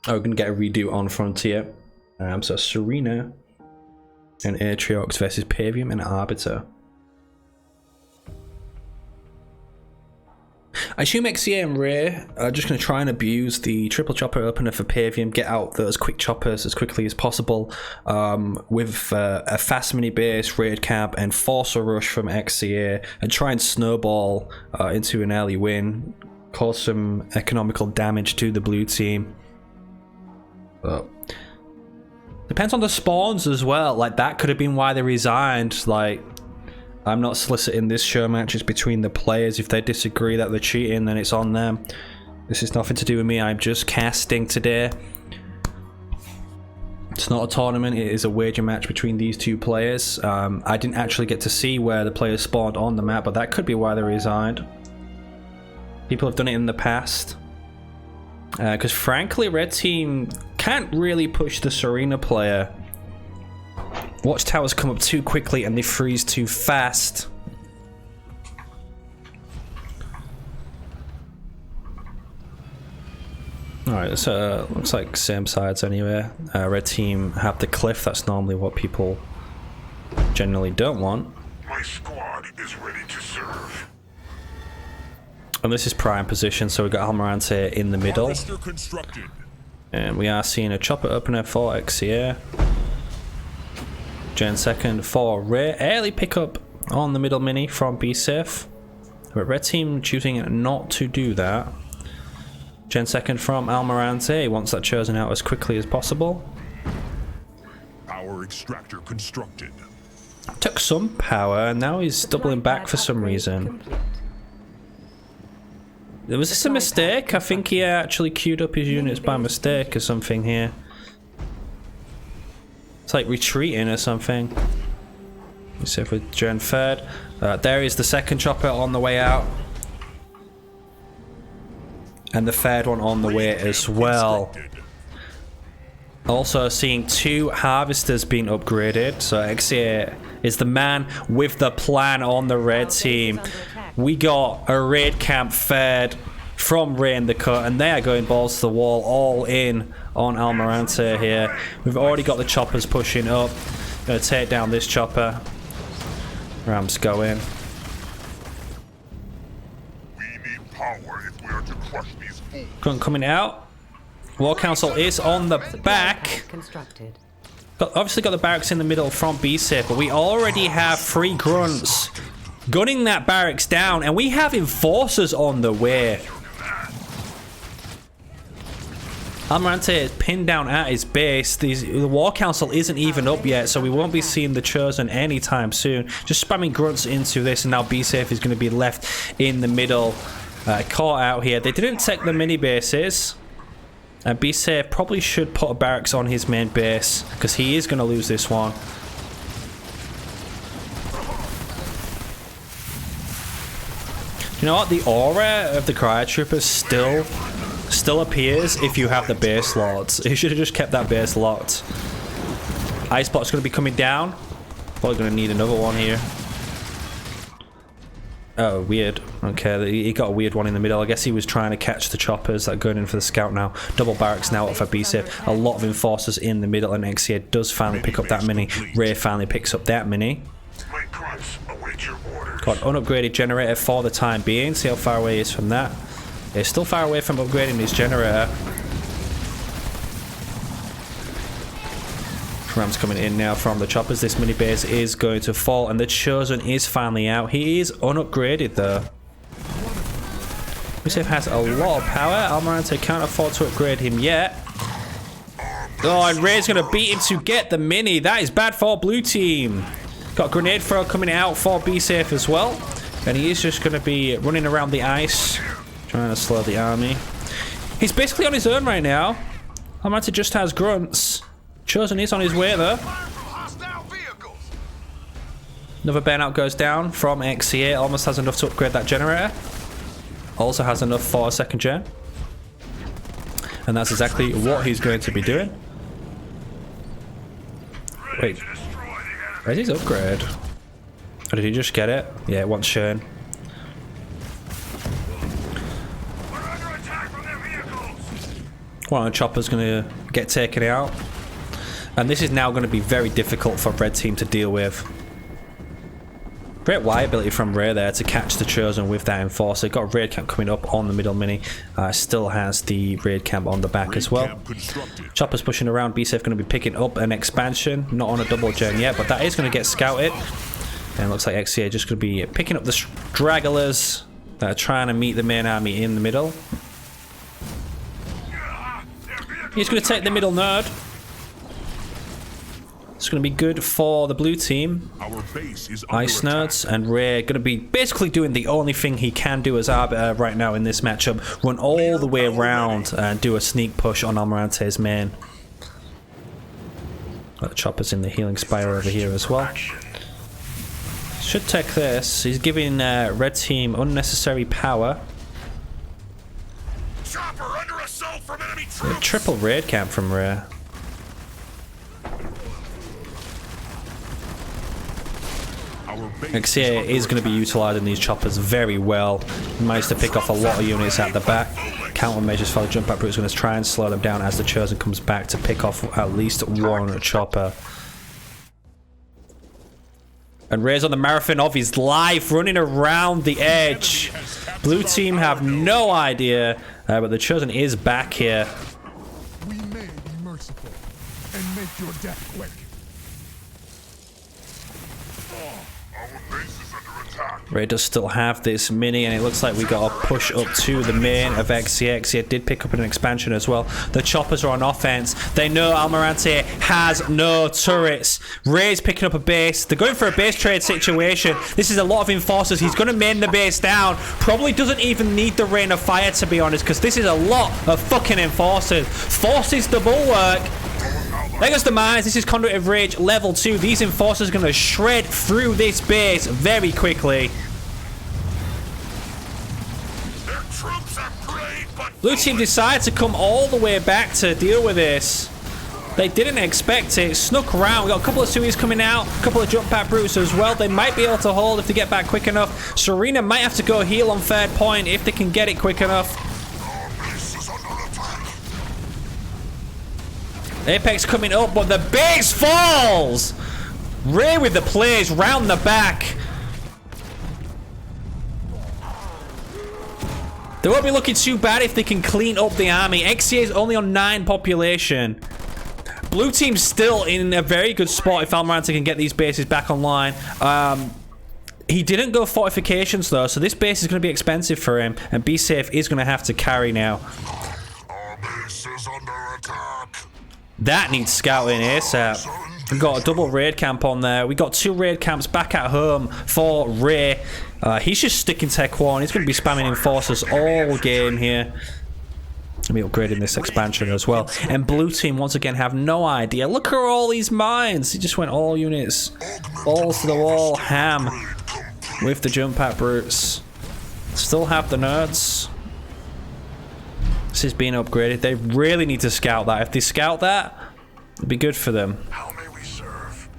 Oh, we're going to get a redo on Frontier. So Serena and Atriox versus Pavium and Arbiter. I assume XCA and Ray are just going to try and abuse the triple chopper opener for Pavium, get out those quick choppers as quickly as possible with a fast mini base, raid camp, and force a rush from XCA and try and snowball into an early win, cause some economical damage to the blue team. Depends on the spawns as well. Like, that could have been why they resigned. Like, I'm not soliciting this show match. It's between the players. If they disagree that they're cheating, then it's on them. This is nothing to do with me. I'm just casting today. It's not a tournament. It is a wager match between these two players. I didn't actually get to see where the players spawned on the map, but that could be why they resigned. People have done it in the past. Because frankly, red team can't really push the Serena player. Watchtowers come up too quickly and they freeze too fast. Alright, so looks like same sides anyway. Red team have the cliff. That's normally what people generally don't want. My squad is ready to serve. And this is prime position, so we've got Almirante in the middle. Harvester constructed. And we are seeing a chopper opener for XCA. Gen second for Ray. Early pickup on the middle mini from BSafe. But red team choosing not to do that. Gen second from Almirante. Wants that chosen out as quickly as possible. power extractor constructed. Took some power, and now he's doubling back for some reason. Was this a mistake? I think he actually queued up his units by mistake or something here. It's like retreating or something. Let's see if we're Gen third. There is the second chopper on the way out. And the third one on the way as well. Also seeing 2 harvesters being upgraded. So XCARAY is the man with the plan on the red team. We got a raid camp third from Ray in the cut, and they are going balls to the wall, all in on Almirante here. We've already got the choppers pushing up. Gonna take down this chopper. Rams going. We need power if we are to crush these fools. Grunt coming out. War Council is on the back. Obviously got the barracks in the middle from B-Safe, but we already have 3 grunts gunning that barracks down, and we have enforcers on the way. Almirante is pinned down at his base. The War Council isn't even up yet, so we won't be seeing the Chosen anytime soon. Just spamming grunts into this, and now B-Safe is going to be left in the middle. Caught out here. They didn't take the mini bases. And B-Safe probably should put a barracks on his main base, because he is going to lose this one. You know what? The aura of the Cryo Troopers still appears if you have the base locked. He should have just kept that base locked. Ice Block's going to be coming down. Probably going to need another one here. Oh, weird. Okay, he got a weird one in the middle. I guess he was trying to catch the choppers that are going in for the scout now. Double barracks now up for B-Safe. A lot of enforcers in the middle, and XCARAY does finally pick up that mini. Ray finally picks up that mini. My grunts await your orders. Got an unupgraded generator for the time being. See how far away he is from that. He's still far away from upgrading his generator. Rams coming in now from the choppers. This mini base is going to fall, and the Chosen is finally out. He is unupgraded though. B-Safe has a lot of power. Almirante can't afford to upgrade him yet. Oh, and Ray's going to beat him to get the mini. That is bad for blue team. Got grenade throw coming out for B-Safe as well. And he is just going to be running around the ice, trying to slow the army. He's basically on his own right now. Almirante just has grunts. Chosen is on his way though. Another burnout goes down from XCARAY. Almost has enough to upgrade that generator. Also has enough for a second gen. And that's exactly what he's going to be doing. Wait. Where's his upgrade? Or did he just get it? Yeah, it wants shown. One of the choppers going to get taken out. And this is now going to be very difficult for red team to deal with. Great Y ability from Ray there to catch the Chosen with that enforcer. Got a raid camp coming up on the middle mini. Still has the raid camp on the back as well. Choppers pushing around. B-Safe going to be picking up an expansion. Not on a double gen yet, but that is going to get scouted. And it looks like XCARAY just going to be picking up the stragglers that are trying to meet the main army in the middle. He's going to take the middle node. It's going to be good for the blue team. Our base is Ice Nerds and Ray going to be basically doing the only thing he can do as Arbiter right now in this matchup. Run all the way around and do a sneak push on Almirante's main. Got the choppers in the healing spire over here as well. Should take this. He's giving red team unnecessary power. Chopper under assault from enemy troops. A triple raid camp from Ray. XCARAY is going to be utilising these choppers very well. He managed to pick off a lot of units at the back. Countermeasures for the jump back, but he's going to try and slow them down as the Chosen comes back to pick off at least one chopper. And Ray's on the marathon of his life, running around the edge. Blue team have no idea, but the Chosen is back here. We may be merciful and make your death quick. Our base is under attack. Ray does still have this mini, and it looks like we got a push up to the main of XCX. It did pick up an expansion as well. The choppers are on offense. They know Almirante has no turrets. Ray's picking up a base. They're going for a base trade situation. This is a lot of enforcers. He's going to main the base down. Probably doesn't even need the rain of fire, to be honest, because this is a lot of fucking enforcers. Forces the bulwark. There goes the mines. This is Conduit of Rage level 2. These enforcers are going to shred through this base very quickly. Their troops are brave, but Blue team decided to come all the way back to deal with this. They didn't expect it. Snuck around. We got a couple of Suis coming out. A couple of jump pack brutes as well. They might be able to hold if they get back quick enough. Serena might have to go heal on third point if they can get it quick enough. Apex coming up, but the base falls! Ray with the plays round the back. They won't be looking too bad if they can clean up the army. XCA is only on 9 population. Blue team's still in a very good spot if Almirante can get these bases back online. He didn't go fortifications though, so this base is going to be expensive for him, and Be Safe is going to have to carry now. our base is under attack. That needs scouting ASAP. We've got a double raid camp on there. We got 2 raid camps back at home for Ray. He's just sticking Tech 1. He's going to be spamming enforcers all game here. Let me upgrading this expansion as well. And blue team once again have no idea. Look at all these mines. He just went all units. Balls to the wall. Ham. With the jump pack brutes. Still have the nerds. This is being upgraded. They really need to scout that. If they scout that, it'd be good for them. How may we serve?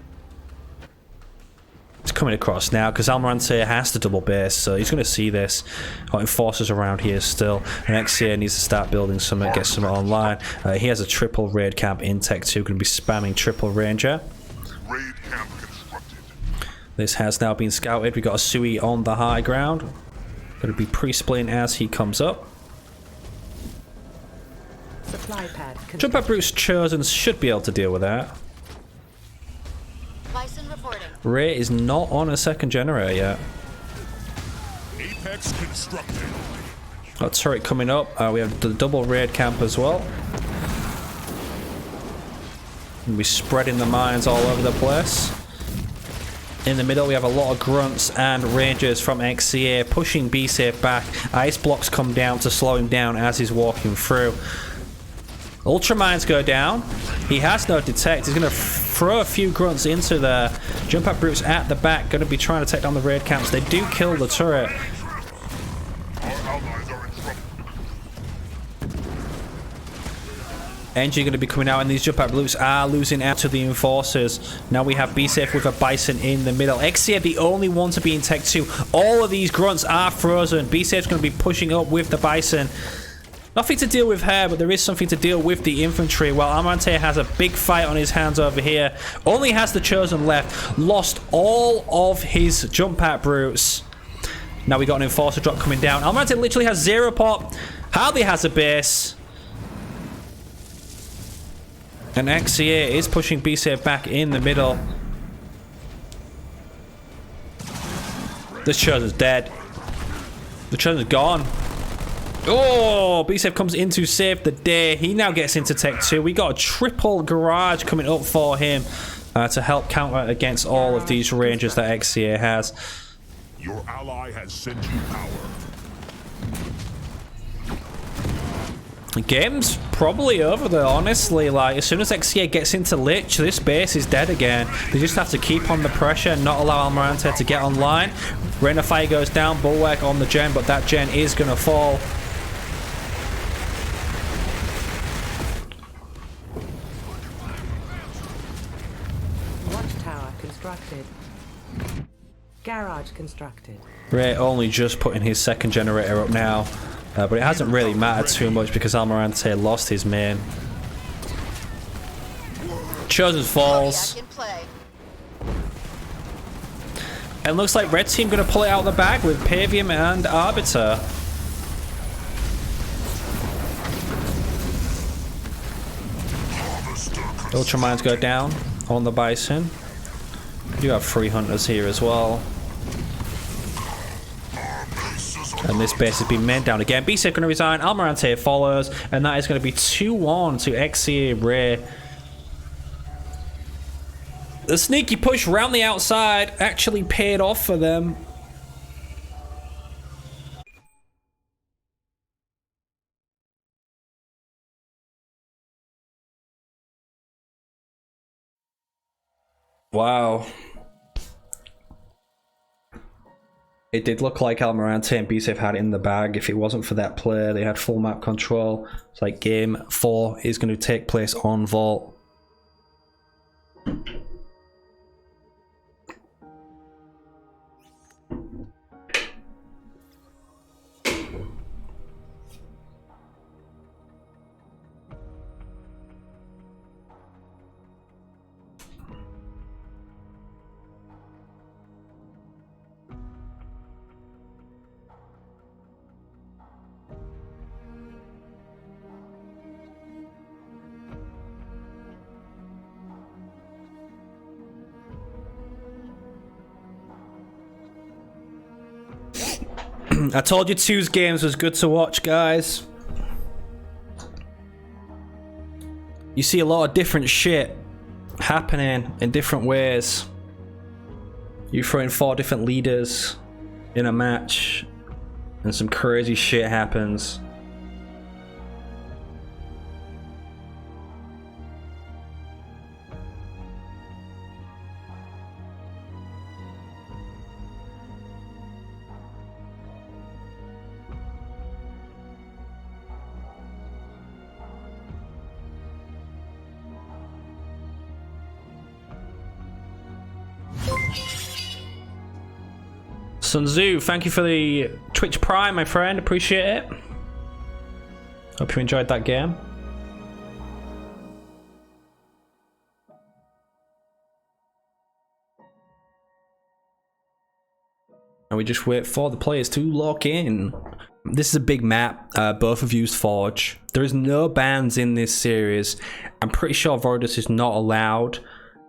It's coming across now because Almirante has to double base, so he's going to see this. Got enforcers around here still. And XCA needs to start building something, get something online. He has a triple raid camp in Tech 2, going to be spamming triple ranger. Raid camp constructed. This has now been scouted. We got a Sui on the high ground. Going to be pre-splitting as he comes up. Supply pad. Jump up Bruce Chosen should be able to deal with that. Bison reporting. Ray is not on a second generator yet. Apex constructed. Got turret coming up. We have the double raid camp as well. And we're spreading the mines all over the place. In the middle we have a lot of grunts and rangers from XCA pushing Be Safe back. Ice blocks come down to slow him down as he's walking through. Ultramines go down. He has no detect. He's going to throw a few grunts into there. Jump up brutes at the back. Going to be trying to take down the raid camps. They do kill the turret. Our allies are in trouble. Engie going to be coming out, and these jump up brutes are losing out to the enforcers. Now we have Be Safe with a Bison in the middle. XCA the only one to be in Tech 2. All of these grunts are frozen. Be Safe's going to be pushing up with the Bison. Nothing to deal with her, but there is something to deal with the infantry. While Almirante has a big fight on his hands over here. Only has the Chosen left. Lost all of his jump pack brutes. Now we got an enforcer drop coming down. Almirante literally has 0 pop. Hardly has a base. And XCA is pushing Be Safe back in the middle. This Chosen's dead. The Chosen's gone. Oh, Be Safe comes in to save the day. He now gets into Tech 2. We got a triple garage coming up for him to help counter against all of these rangers that XCA has. Your ally has sent you power. The game's probably over though, honestly. Like, as soon as XCA gets into Lich, this base is dead again. They just have to keep on the pressure and not allow Almirante to get online. Rain of Fire goes down, Bulwark on the gen, but that gen is going to fall. Watchtower constructed. Garage constructed. Ray only just putting his second generator up now. But it hasn't really mattered too much because Almirante lost his main. Chosen falls. And looks like red team going to pull it out of the bag with Pavium and Arbiter. Ultramines go down on the Bison. You have 3 hunters here as well. And this base has been made down again. BC going to resign. Almirante follows. And that is going to be 2-1 to XCARAY. The sneaky push around the outside actually paid off for them. Wow. It did look like Almirante and BSAFE had it in the bag. If it wasn't for that play, they had full map control. It's like game 4 is going to take place on Vault. I told you Two's games was good to watch, guys. You see a lot of different shit happening in different ways. You throw in 4 different leaders in a match and some crazy shit happens. Sun Tzu, thank you for the Twitch Prime, my friend. Appreciate it. Hope you enjoyed that game. And we just wait for the players to lock in. This is a big map. Both have used Forge. There is no bans in this series. I'm pretty sure Voidus is not allowed.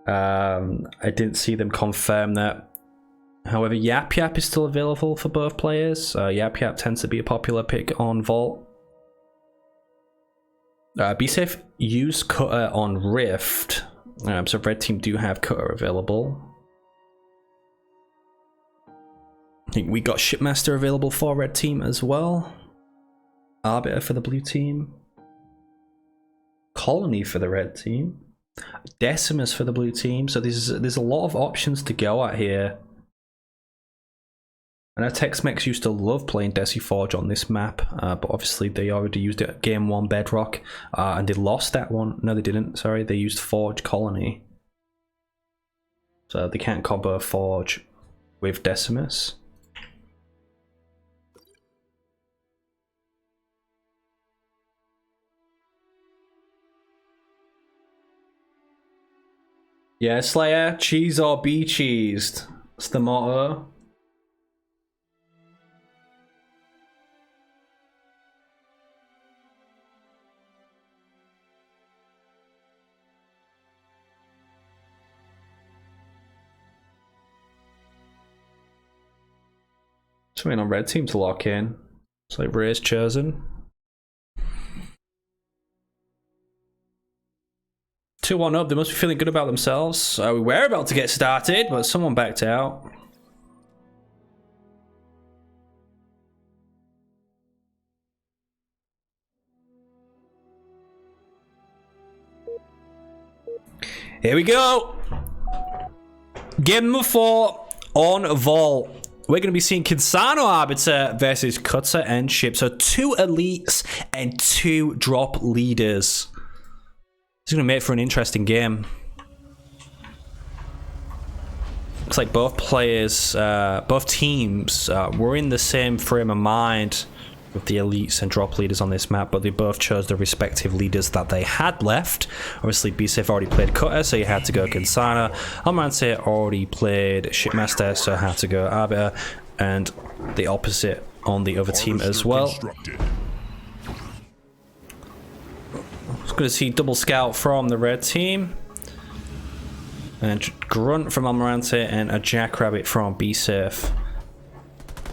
I didn't see them confirm that. However, Yap Yap is still available for both players. Yap Yap tends to be a popular pick on Vault. Be safe, use Cutter on Rift. So Red Team do have Cutter available. I think we got Shipmaster available for Red Team as well. Arbiter for the Blue Team. Colony for the Red Team. Decimus for the Blue Team. So there's a lot of options to go at here. I know TEXMEX used to love playing Desi Forge on this map, but obviously they already used it at Game 1 Bedrock, and they lost that one. No, they didn't, sorry. They used Forge Colony. So they can't combo Forge with Decimus. Yeah, Slayer, cheese or be cheesed. That's the motto. Just waiting on Red Team to lock in. It's like Ray's chosen. 2-1 up, they must be feeling good about themselves. We were about to get started, but someone backed out. Here we go! Game number 4 on Vault. We're going to be seeing Kinsano Arbiter versus Cutter and Ship. So 2 elites and 2 drop leaders. This is going to make for an interesting game. Looks like both players, both teams were in the same frame of mind with the elites and drop leaders on this map, but they both chose the respective leaders that they had left. Obviously, BSAFE already played Cutter, so you had to go Kinsana. Almirante already played Shipmaster, so had to go Arbiter, and the opposite on the other team as well. It's going to see double scout from the red team, and grunt from Almirante and a jackrabbit from BSAFE.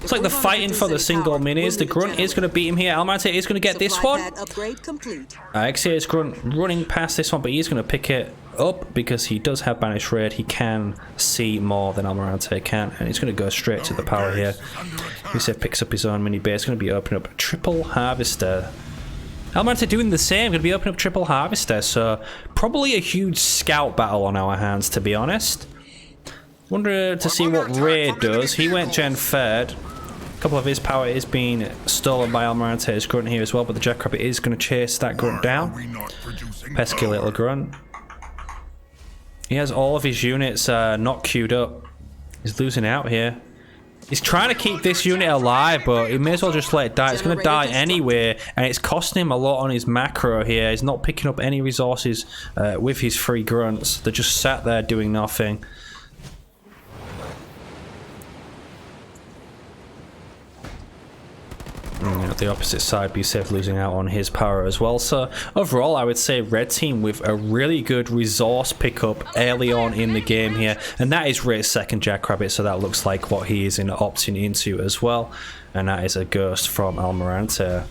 It's like they're fighting for the single minis. The grunt is going to beat him here. Almirante is going to get this one. XCARAY's grunt running past this one, but he's going to pick it up because he does have banished raid. He can see more than Almirante can, and he's going to go straight to the power here. BSF picks up his own mini base. Going to be opening up a triple harvester. Almirante doing the same. Going to be opening up triple harvester. So probably a huge scout battle on our hands, to be honest. Wonder to see what Raid does. He went Gen 3rd. A couple of his power is being stolen by Almirante's grunt here as well, but the Jackrabbit is going to chase that grunt down. Pesky little grunt. He has all of his units not queued up. He's losing out here. He's trying to keep this unit alive, but he may as well just let it die. It's going to die anyway, and it's costing him a lot on his macro here. He's not picking up any resources with his free grunts. They're just sat there doing nothing. At the opposite side, BSF losing out on his power as well. So overall, I would say red team with a really good resource pickup early on in the game here, and that is Ray's second Jackrabbit, so that looks like what he is opting into as well, and that is a ghost from Almirante.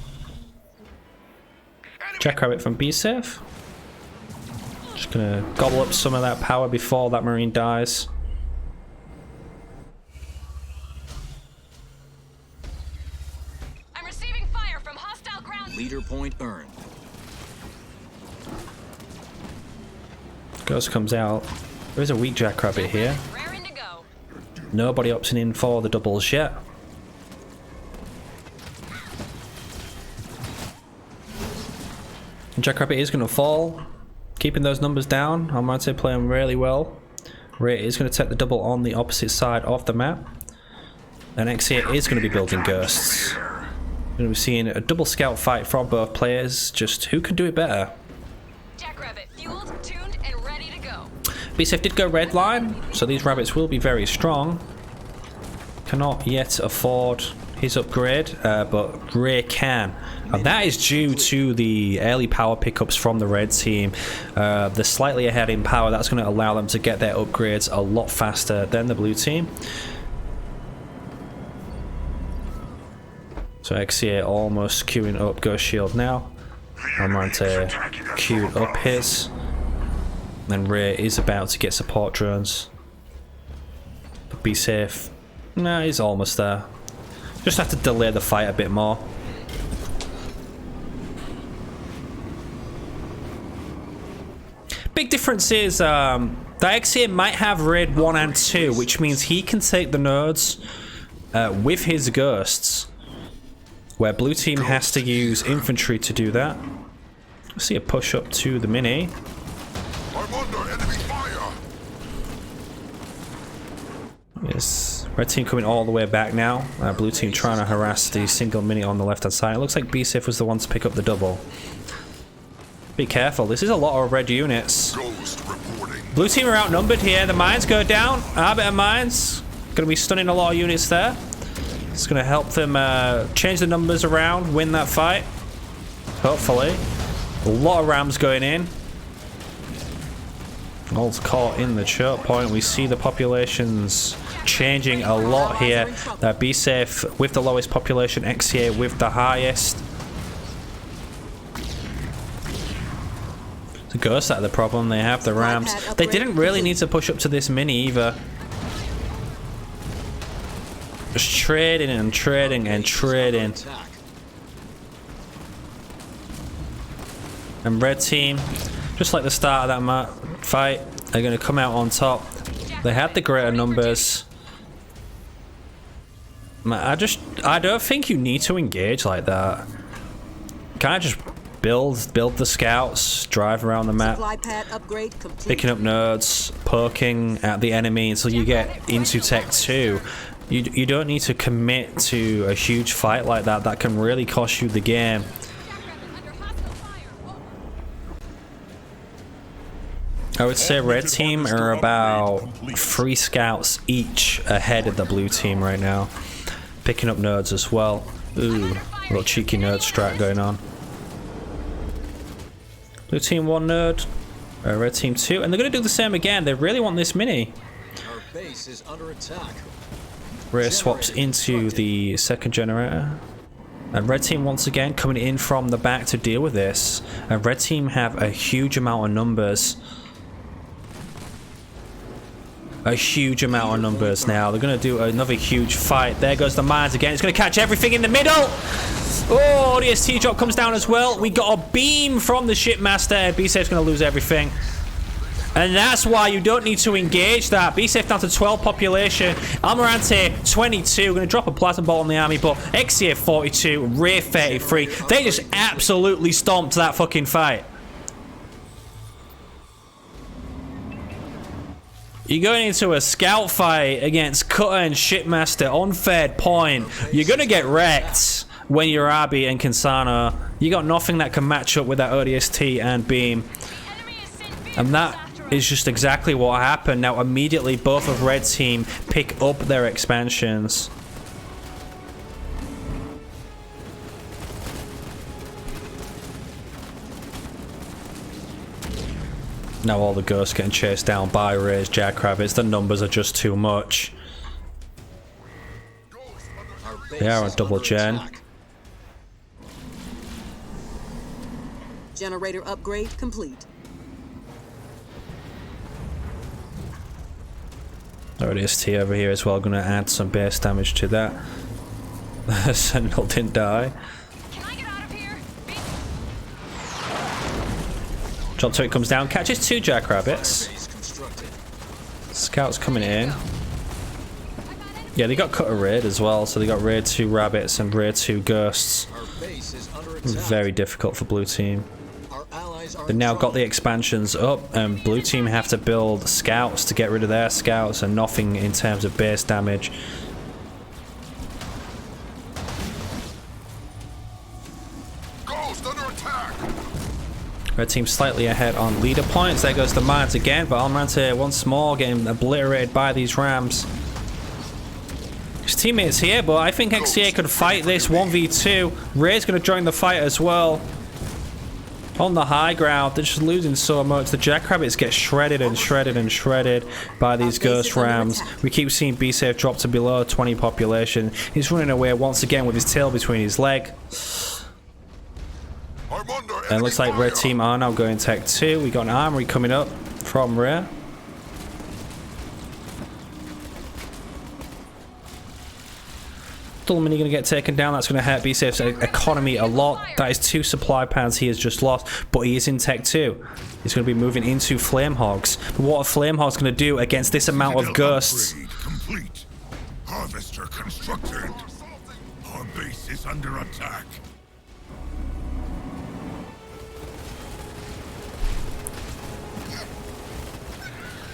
Jackrabbit from BSF. Just gonna gobble up some of that power before that Marine dies. Leader point earned. Ghost comes out. There is a weak Jackrabbit here. Nobody opting in for the doubles yet. Jackrabbit is going to fall. Keeping those numbers down. Almirante playing really well. Ray is going to take the double on the opposite side of the map. And XCARAY is going to be building ghosts. We're going to be seeing a double scout fight from both players. Just who can do it better? Jackrabbit fueled, tuned, and ready to go. BSF did go red line, so these rabbits will be very strong. Cannot yet afford his upgrade, but Ray can. And that is due to the early power pickups from the red team. They're slightly ahead in power. That's going to allow them to get their upgrades a lot faster than the blue team. So XCARAY almost queuing up Ghost Shield now. Almirante queued up his. And Ray is about to get support drones. But be safe. Nah, he's almost there. Just have to delay the fight a bit more. Big difference is that XCARAY might have raid 1 and 2, which means he can take the nodes with his ghosts. Where blue team has to use infantry to do that. I see a push up to the mini. I'm under enemy fire. Yes, red team coming all the way back now. Blue team trying to harass the single mini on the left hand side. It looks like BSF was the one to pick up the double. Be careful, this is a lot of red units. Ghost reporting. Blue team are outnumbered here. The mines go down. Arbiter of mines. Gonna be stunning a lot of units there. It's going to help them change the numbers around, win that fight. Hopefully. A lot of rams going in. All's caught in the choke point. We see the populations changing a lot here. BSF with the lowest population, XCARAY with the highest. The ghosts are the problem. They have the rams. They didn't really need to push up to this mini either. Just trading and trading and trading. And red team, just like the start of that fight, they're going to come out on top. They had the greater numbers. I don't think you need to engage like that. Kind of just build the scouts, drive around the map, picking up nodes, poking at the enemy until you get into Tech 2. You don't need to commit to a huge fight like that. That can really cost you the game. I would say red team are about 3 scouts each ahead of the blue team right now. Picking up nodes as well. Ooh, little cheeky node strat going on. Blue team 1 node, red team 2, and they're going to do the same again. They really want this mini. Our base is under attack. Rhea swaps into the second generator. And red team once again coming in from the back to deal with this. And red team have a huge amount of numbers. A huge amount of numbers now. They're going to do another huge fight. There goes the mines again. It's going to catch everything in the middle. Oh, the ST drop comes down as well. We got a beam from the shipmaster. And B-Safe's going to lose everything. And that's why you don't need to engage that. B-Safe down to 12 population. Almirante 22. Going to drop a plasma bolt on the army. But XCA 42. Ray 33. They just absolutely stomped that fucking fight. You're going into a scout fight against Cutter and Shipmaster on third point. You're going to get wrecked when you're Abby and Kinsana. You got nothing that can match up with that ODST and Beam. And that is just exactly what happened. Now immediately both of red team pick up their expansions. Now all the ghosts getting chased down by Ray's jackrabbits. The numbers are just too much. They are on double gen. Generator upgrade complete. ODST over here as well, gonna add some base damage to that. Sentinel didn't die. Can I get out of here? Drop turret comes down, catches two jackrabbits. Scouts coming in. Yeah, they got Cutter raid as well, so they got raid 2 rabbits and raid 2 ghosts. Very difficult for blue team. They've now got the expansions up, and blue team have to build scouts to get rid of their scouts and nothing in terms of base damage. Ghost under attack! Red team slightly ahead on leader points. There goes the mines again, but Almirante once more getting obliterated by these rams. His teammates here, but I think XCA could fight this 1v2. Ray's going to join the fight as well. On the high ground, they're just losing so much. The jackrabbits get shredded and shredded and shredded by these ghost rams. We keep seeing B-Safe drop to below 20 population. He's running away once again with his tail between his leg. And it looks like red team are now going tech 2. We got an armory coming up from Ray. Mini going to get taken down. That's going to hurt B-Safe's economy a lot. That is 2 supply pads he has just lost, but he is in tech 2. He's going to be moving into Flame Hogs. But what are Flame Hogs going to do against this amount of ghosts? Complete. Harvester constructed. Our base is under attack.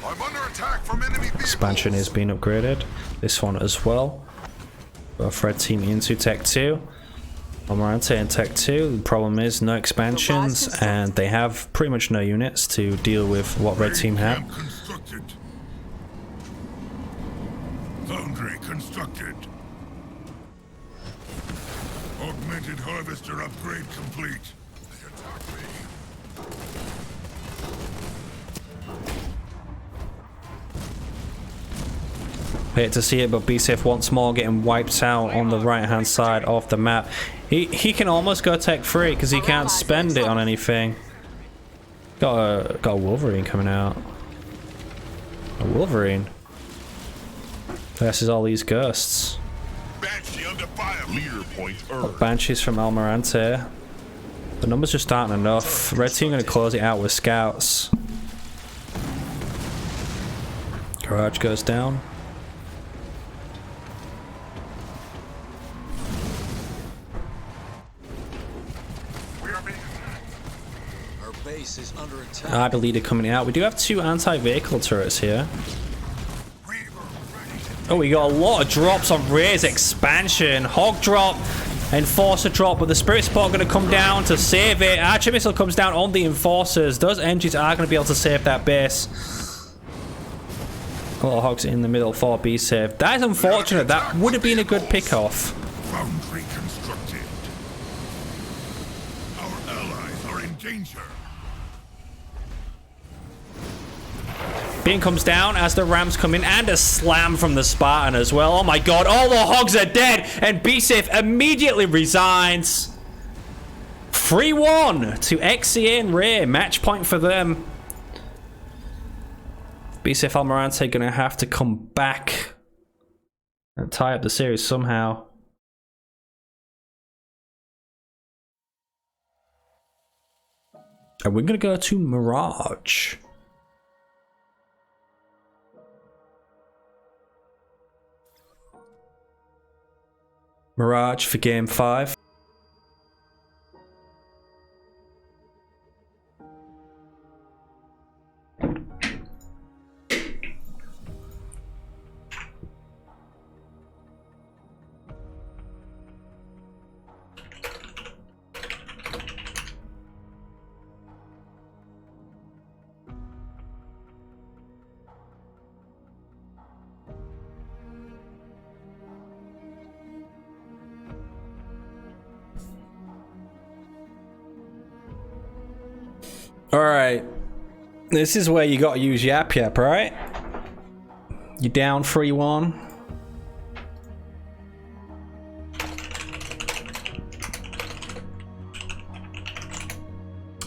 I'm under attack from enemy vehicles. Expansion is being upgraded. This one as well. Both red team into tech 2. Almirante in tech 2. The problem is no expansions, and they have pretty much no units to deal with what red team have. Foundry constructed. Augmented harvester upgrade complete. They attack me. Hate to see it, but B-Safe once more getting wiped out on the right hand side of the map. He can almost go tech 3 because he can't spend it on anything. Got a Wolverine coming out. A Wolverine versus all these ghosts. Banshee under fire. Leader point earned. Banshees from Almirante. The numbers just aren't enough. Red team going to close it out with scouts. Garage goes down. Is under attack. Arby leader coming out. We do have 2 anti-vehicle turrets here. Oh, we got a lot of drops on Ray's expansion. Hog drop, Enforcer drop, but the Spirit Spot going to come down to save it. Archer Missile comes down on the Enforcers. Those engines are going to be able to save that base. A lot of hogs in the middle for B-Save. That is unfortunate. That would have been a good pick-off. Foundry constructed. Our allies are in danger. Bean comes down as the Rams come in, and a slam from the Spartan as well. Oh my god, all the hogs are dead, and BSAF immediately resigns. 3-1 to XCA and Ray. Match point for them. BSAF Almirante gonna have to come back and tie up the series somehow. And we're gonna go to Mirage. Mirage for game 5. Alright, this is where you gotta use Yap Yap, right? You're down 3-1.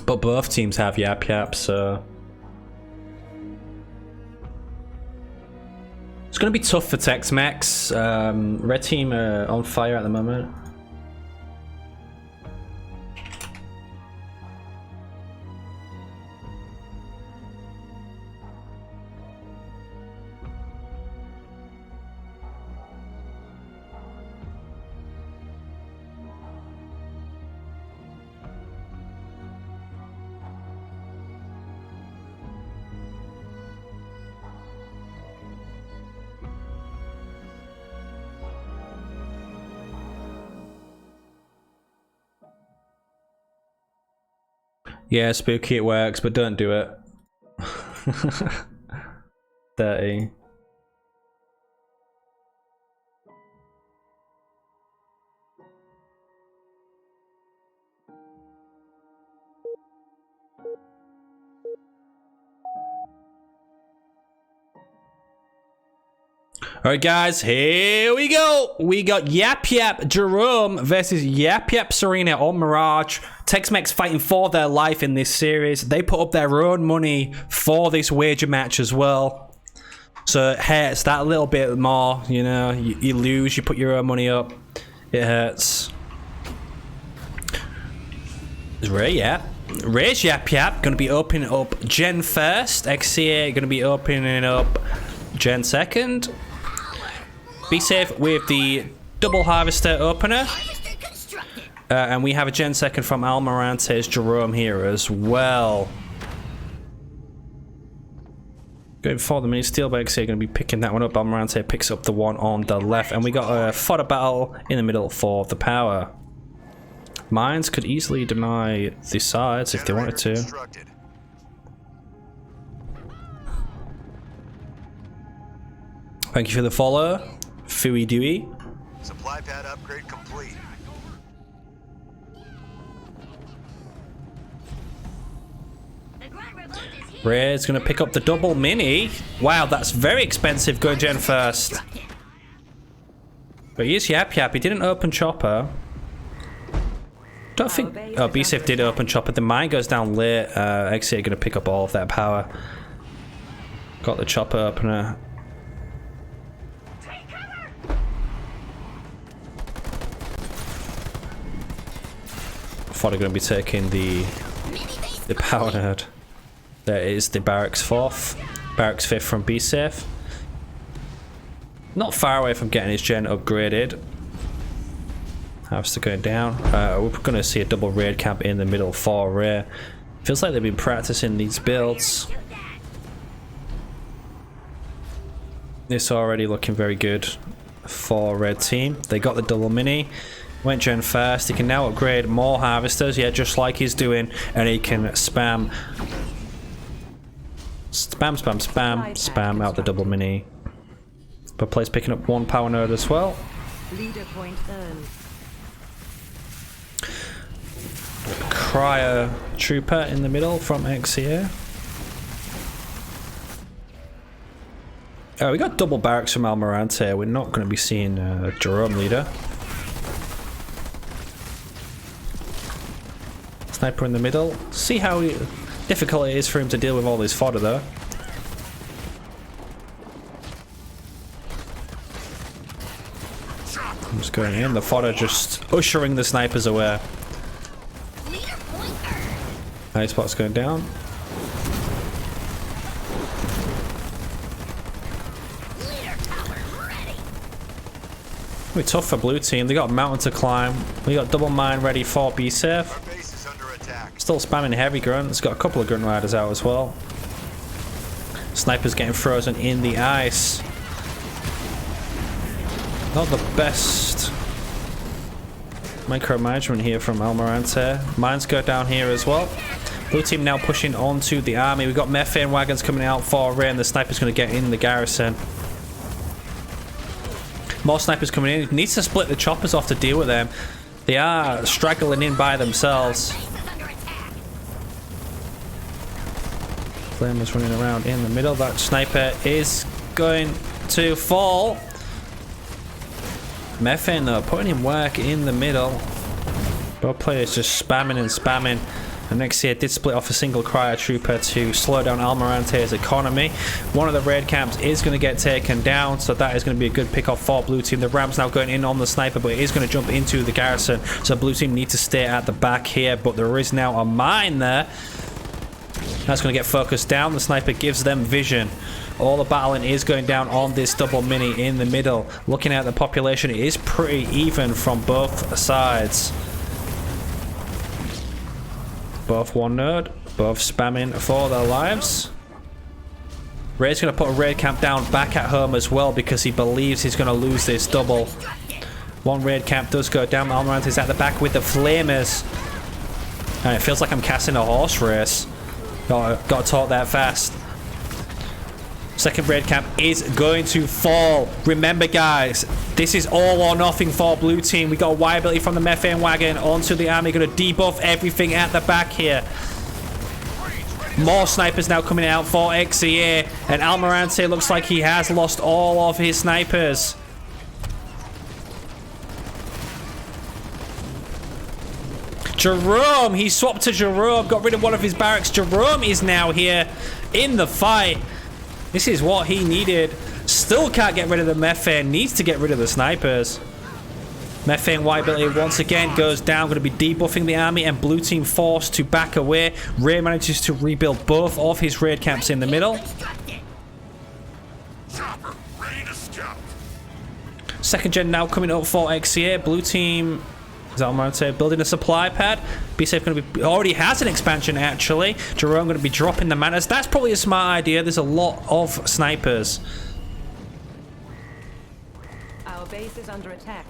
But both teams have Yap Yap, so... It's gonna be tough for TEXMEX. Red team are on fire at the moment. Yeah, spooky, it works, but don't do it. Dirty. Alright guys, here we go. We got Yap Yap Jerome versus Yap Yap Serena on Mirage. TEXMEX fighting for their life in this series. They put up their own money for this wager match as well. So it hurts that little bit more, you know. You lose, you put your own money up. It hurts. Ray Yap. Ray's Yap Yap gonna be opening up Gen first. XCA gonna be opening up Gen second. Be safe with the double harvester opener. And we have a Gen second from Almirante's Jerome here as well. Going for the mini steel bikes here, going to be picking that one up. Almirante picks up the one on the left. And we got a fodder battle in the middle for the power. Mines could easily deny the sides if they wanted to. Thank you for the follow, Fooey Dewey. Supply pad upgrade complete. Ray's gonna pick up the double mini. Wow, that's very expensive. Go Gen first. But he's Yap Yap. He didn't open chopper. Don't think. Oh, BSAF did open chopper. The mine goes down late. XA gonna pick up all of that power. Got the chopper opener. Fodder gonna be taking the power node. There is the barracks 4th, barracks 5th from BSAF. Not far away from getting his gen upgraded. Harvester going down. We're gonna see a double raid camp in the middle for Ray. Feels like they've been practicing these builds. This already looking very good for red team. They got the double mini. Went gen first. He can now upgrade more harvesters. Yeah, just like he's doing, and he can spam out the double mini. But plays picking up one power node as well. Leader point earned. Cryo trooper in the middle from XCA. We got double barracks from Almirante. We're not going to be seeing Jerome leader. Sniper in the middle. See how difficult it is for him to deal with all this fodder though. I'm just going in. The fodder just ushering the snipers away. Nice spot's going down. We're tough for blue team. They got a mountain to climb. We got double mine ready for be safe. Our base is under attack. Still spamming heavy grunts. Got a couple of grunt riders out as well. Snipers getting frozen in the ice. Not the best micromanagement here from Almirante. Mines go down here as well. Blue team now pushing onto the army. We've got methane wagons coming out for Ray, and the sniper's going to get in the garrison. More snipers coming in. He needs to split the choppers off to deal with them. They are straggling in by themselves. Flame is running around in the middle. That sniper is going to fall. Methane though, putting in work in the middle. Both players just spamming and spamming. And next year did split off a single cryo trooper to slow down Almirante's economy. One of the raid camps is going to get taken down, so that is going to be a good pick off for blue team. The ram's now going in on the sniper, but it is going to jump into the garrison, so blue team need to stay at the back here. But there is now a mine there. That's going to get focused down. The sniper gives them vision. All the battling is going down on this double mini in the middle. Looking at the population, it is pretty even from both sides. Both one node, both spamming for their lives. Ray's going to put a raid camp down back at home as well because he believes he's going to lose this double. One raid camp does go down. Almirante's at the back with the flamers. And it feels like I'm casting a horse race. Got to talk that fast. Second raid camp is going to fall. Remember guys, this is all or nothing for blue team. We got a wire ability from the methane wagon onto the army. Going to debuff everything at the back here. More snipers now coming out for XCA. And Almirante looks like he has lost all of his snipers. Jerome, he swapped to Jerome. Got rid of one of his barracks. Jerome is now here in the fight. This is what he needed. Still can't get rid of the methane. Needs to get rid of the snipers. Methane white ability once again goes down. Going to be debuffing the army, and blue team forced to back away. Ray manages to rebuild both of his raid camps in the middle. Chopper, ready to scout. Second gen now coming up for XCA. Blue team is Almirante building a supply pad. Be safe going to be already has an expansion actually. Jerome going to be dropping the manas. That's probably a smart idea. There's a lot of snipers. Our base is under attack.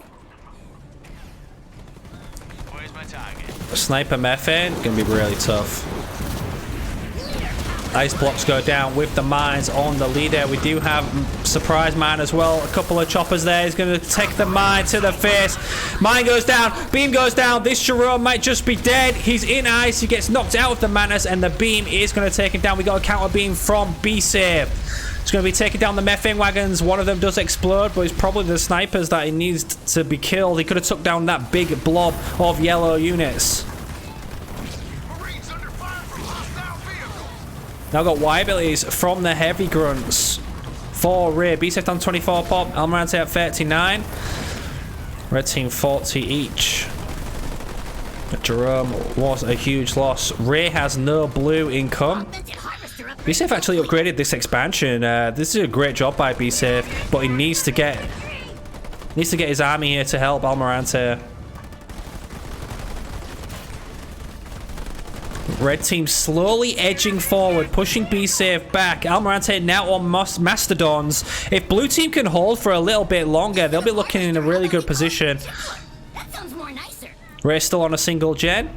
Where's my target? Sniper methane going to be really tough. Ice blocks go down with the mines on the leader. We do have surprise mine as well. A couple of choppers there. He's going to take the mine to the face. Mine goes down. Beam goes down. This Jerome might just be dead. He's in ice. He gets knocked out of the manas, and the beam is going to take him down. We got a counter beam from B-Save. It's going to be taking down the methane wagons. One of them does explode, but it's probably the snipers that he needs to be killed. He could have took down that big blob of yellow units. Now got Y abilities from the heavy grunts for Ray. B-Safe on 24 pop. Almirante at 39. Red team 40 each. Jerome was a huge loss. Ray has no blue income. B-Safe actually upgraded this expansion. This is a great job by B-Safe, but he needs to get his army here to help Almirante. Red team slowly edging forward, pushing B-Safe back. Almirante now on Mastodons. If blue team can hold for a little bit longer, they'll be looking in a really good position. That sounds more nicer. Ray's still on a single gen.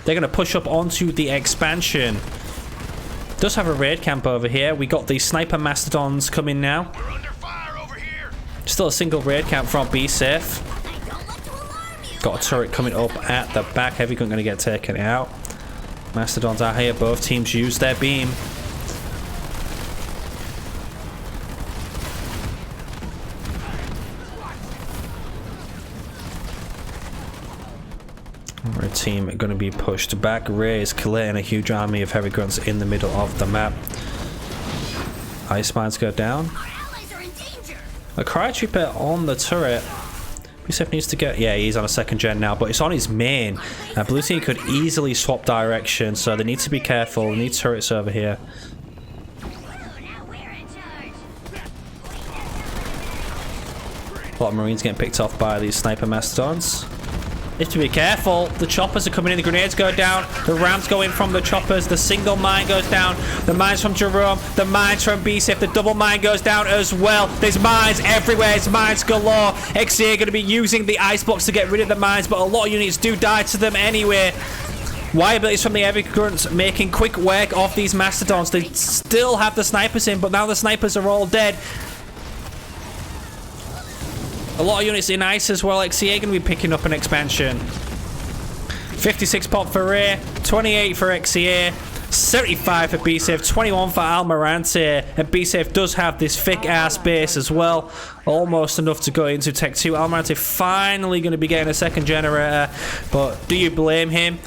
They're going to push up onto the expansion. Does have a raid camp over here. We got the sniper Mastodons coming now. We're under fire over here. Still a single raid camp from B-Safe. Got a turret coming up at the back. Heavy gun going to get taken out. Mastodons are here. Both teams use their beam. Red team are going to be pushed back. Ray is collating a huge army of heavy grunts in the middle of the map. Ice mines go down. A cryo trooper on the turret. BSF needs to get... Yeah, he's on a second gen now, but it's on his main. Blue team could easily swap direction, so they need to be careful. We need turrets over here. A lot of Marines getting picked off by these sniper mastodons. You have to be careful. The choppers are coming in. The grenades go down. The rounds go in from the choppers. The single mine goes down. The mines from Jerome. The mines from BSF. The double mine goes down as well. There's mines everywhere. There's mines galore. XCA going to be using the icebox to get rid of the mines, but a lot of units do die to them anyway. Wire abilities from the heavy grunts making quick work of these mastodons. They still have the snipers in, but now the snipers are all dead. A lot of units in ice as well. XCA going to be picking up an expansion. 56 pop for Ray, 28 for XCA, 75 for BSF, 21 for Almirante. And BSF does have this thick ass base as well. Almost enough to go into Tech 2. Almirante finally going to be getting a second generator. But do you blame him?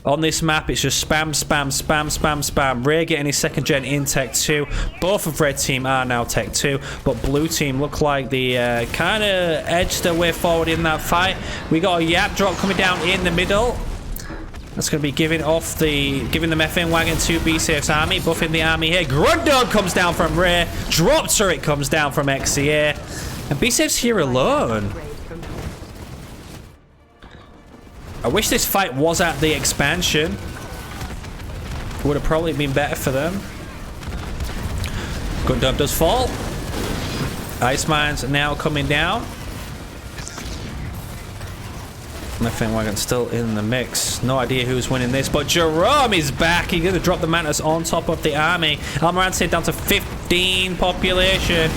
On this map, it's just spam, spam, spam, spam, spam. Ray getting his second gen in Tech 2. Both of Red Team are now Tech 2, but Blue Team look like they kind of edged their way forward in that fight. We got a Yap drop coming down in the middle. That's going to be giving the methane wagon to BSF's army, buffing the army here. Grundog comes down from Ray. Drop turret comes down from XCA. And BSF's here alone. I wish this fight was at the expansion. Would have probably been better for them. Gundam does fall. Ice mines now coming down. Methane wagon still in the mix. No idea who's winning this, but Jerome is back. He's going to drop the Mantis on top of the army. Almirante down to 15 population.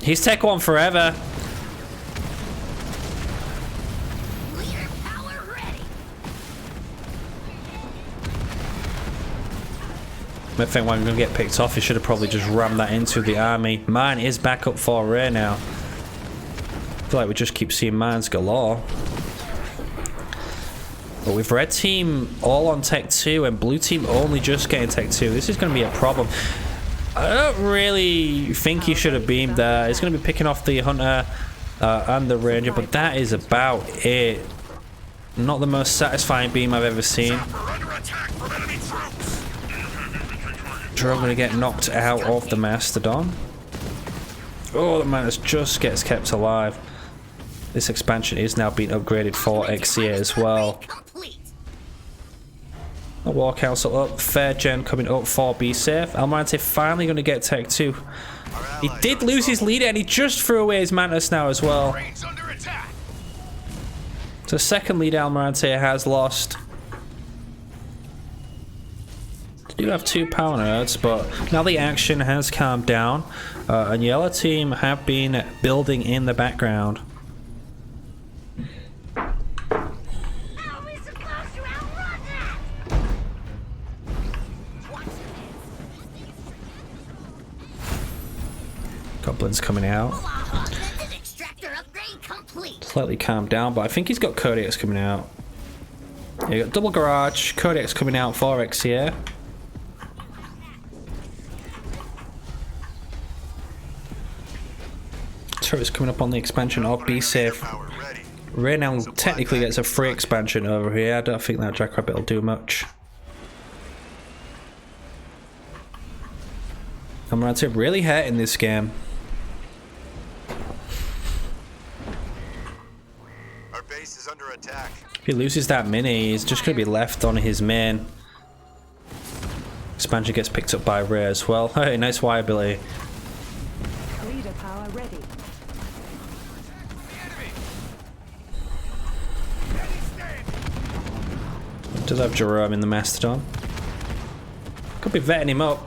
He's Tech 1 forever. Methane wagon gonna get picked off. He should have probably just rammed that into the army. Mine is back up for Ray now. I feel like we just keep seeing mines galore. But with Red Team all on Tech 2 and Blue Team only just getting Tech 2, this is going to be a problem. I don't really think he should have beamed there. He's going to be picking off the Hunter and the Ranger, but that is about it. Not the most satisfying beam I've ever seen. Jerome going to get knocked out of the Mastodon. Oh, the Mantis just gets kept alive. This expansion is now being upgraded for XCA as well. The War Council up. Third gen coming up for Be Safe. Almirante finally going to get Tech 2. He did lose his leader and he just threw away his Mantis now as well. So second leader Almirante has lost. They do have 2 power nerds, but now the action has calmed down. And Yellow Team have been building in the background. Goblins coming out. Slightly calmed down, but I think he's got Codex coming out. Yeah, you got double garage, Codex coming out for XCA. Turret's coming up on the expansion of Be Safe. Ray now technically gets a free expansion over here. I don't think that Jackrabbit will do much. Almirante really hurting this game. Our base is under attack. If he loses that mini, he's just going to be left on his main. Expansion gets picked up by Ray as well. Hey, nice Y ability. Leader power ready. Does have Jerome in the Mastodon. Could be vetting him up.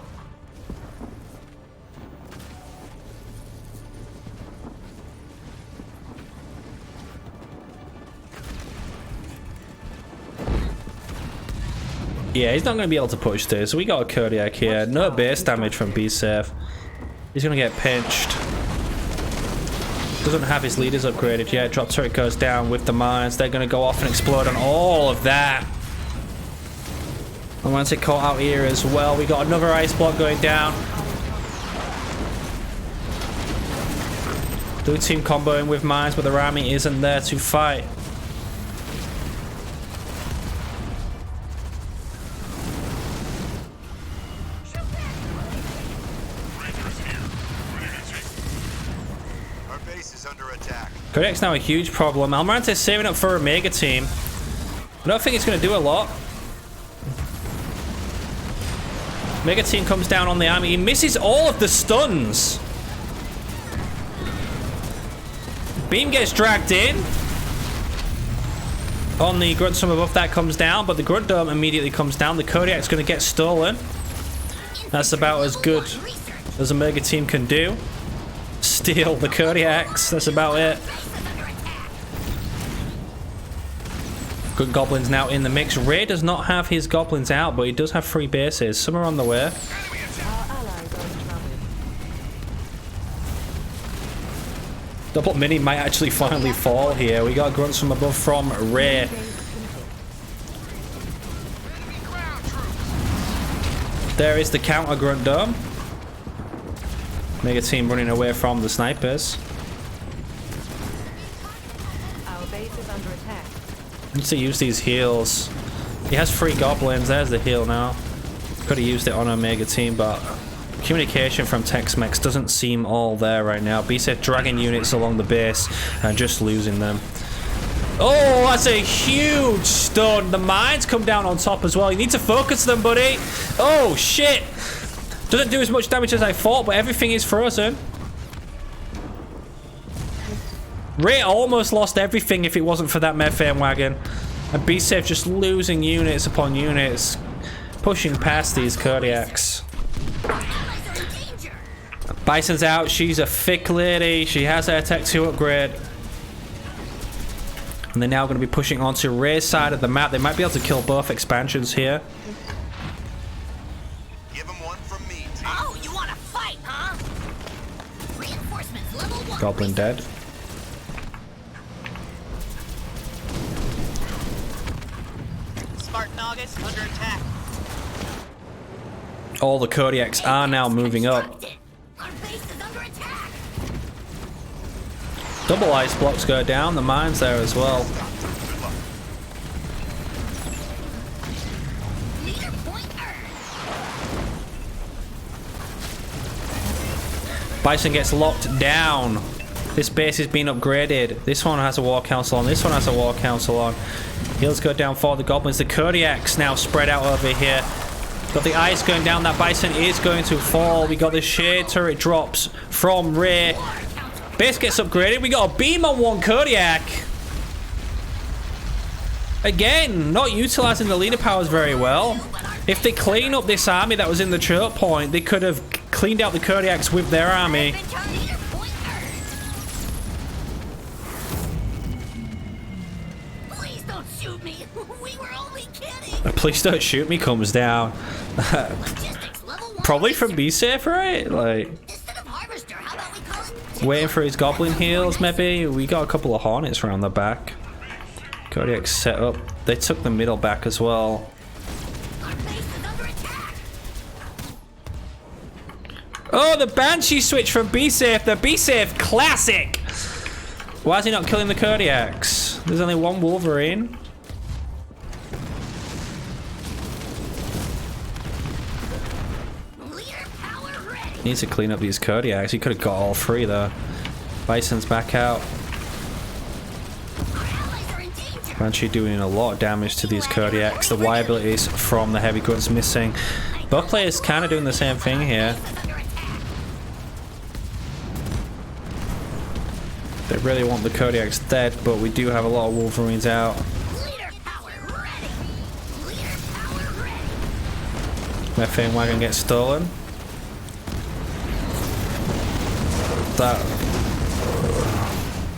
Yeah, he's not going to be able to push this. We got a Kodiak here. No base damage from Be Safe. He's going to get pinched. Doesn't have his leaders upgraded yet. Drop turret goes down with the mines. They're going to go off and explode on all of that. And once it caught out here as well, we got another ice block going down. Blue team comboing with mines, but their army isn't there to fight. Our base is under attack. Kodak's now a huge problem. Almirante's saving up for a mega team. I don't think it's going to do a lot. Mega team comes down on the army. He misses all of the stuns. Beam gets dragged in. On the grunt from above, that comes down, but the grunt dome immediately comes down. The Kodiak's going to get stolen. That's about as good as a mega team can do. Steal the Kodiaks. That's about it. Good goblins now in the mix. Ray does not have his goblins out, but he does have 3 bases. Some are on the way. Double mini might actually finally fall here. We got grunts from above from Ray. There is the counter grunt dome. Mega team running away from the snipers. Our base is under attack. Needs to use these heals. He has 3 goblins. There's the heal now. Could have used it on a mega team, but communication from TEXMEX doesn't seem all there right now. BSF dragging units along the base and just losing them. Oh, that's a huge stun. The mines come down on top as well. You need to focus them, buddy. Oh, shit. Doesn't do as much damage as I thought, but everything is frozen. Ray almost lost everything if it wasn't for that methane wagon. And BSF just losing units upon units. Pushing past these Kodiaks. Bison's out. She's a thick lady. She has her Tech 2 upgrade. And they're now going to be pushing onto Ray's side of the map. They might be able to kill both expansions here. Give him one from me, team. Oh, you want to fight, huh? Reinforcements level 1. Goblin dead. Spartan August under attack. All the Kodiaks are now moving up. Our base is under attack. Double ice blocks go down. The mines there as well. Leader point earned. Bison gets locked down. This base is being upgraded. This one has a war council on. This one has a war council on. Heals go down for the goblins. The Kodiaks now spread out over here. Got the ice going down. That Bison is going to fall. We got the shade turret drops from Ray. Base gets upgraded. We got a beam on one Kodiak. Again, not utilizing the leader powers very well. If they clean up this army that was in the choke point, they could have cleaned out the Kodiaks with their army. Leader point earned. Please don't shoot me. We were only kidding. Please don't shoot me comes down. Logistics level 1. Probably from B-Safe, right? Like, Instead of harvester, how about we call it? waiting for his goblin heals, maybe. We got a couple of hornets around the back. Kodiak's set up. They took the middle back as well. Our base is under attack. Oh, the Banshee switch from B-Safe. The B-Safe classic. Why is he not killing the Kodiaks? There's only one Wolverine. Leader power ready. Needs to clean up these Kodiaks. He could have got all 3 there. Bison's back out. Our allies are in danger. Banshee doing a lot of damage to these Kodiaks. The Y abilities from the heavy guns missing. Both players kind of doing the same thing here. Base is under attack. They really want the Kodiaks dead, but we do have a lot of Wolverines out. Leader power ready. Leader power ready. Methane wagon gets stolen.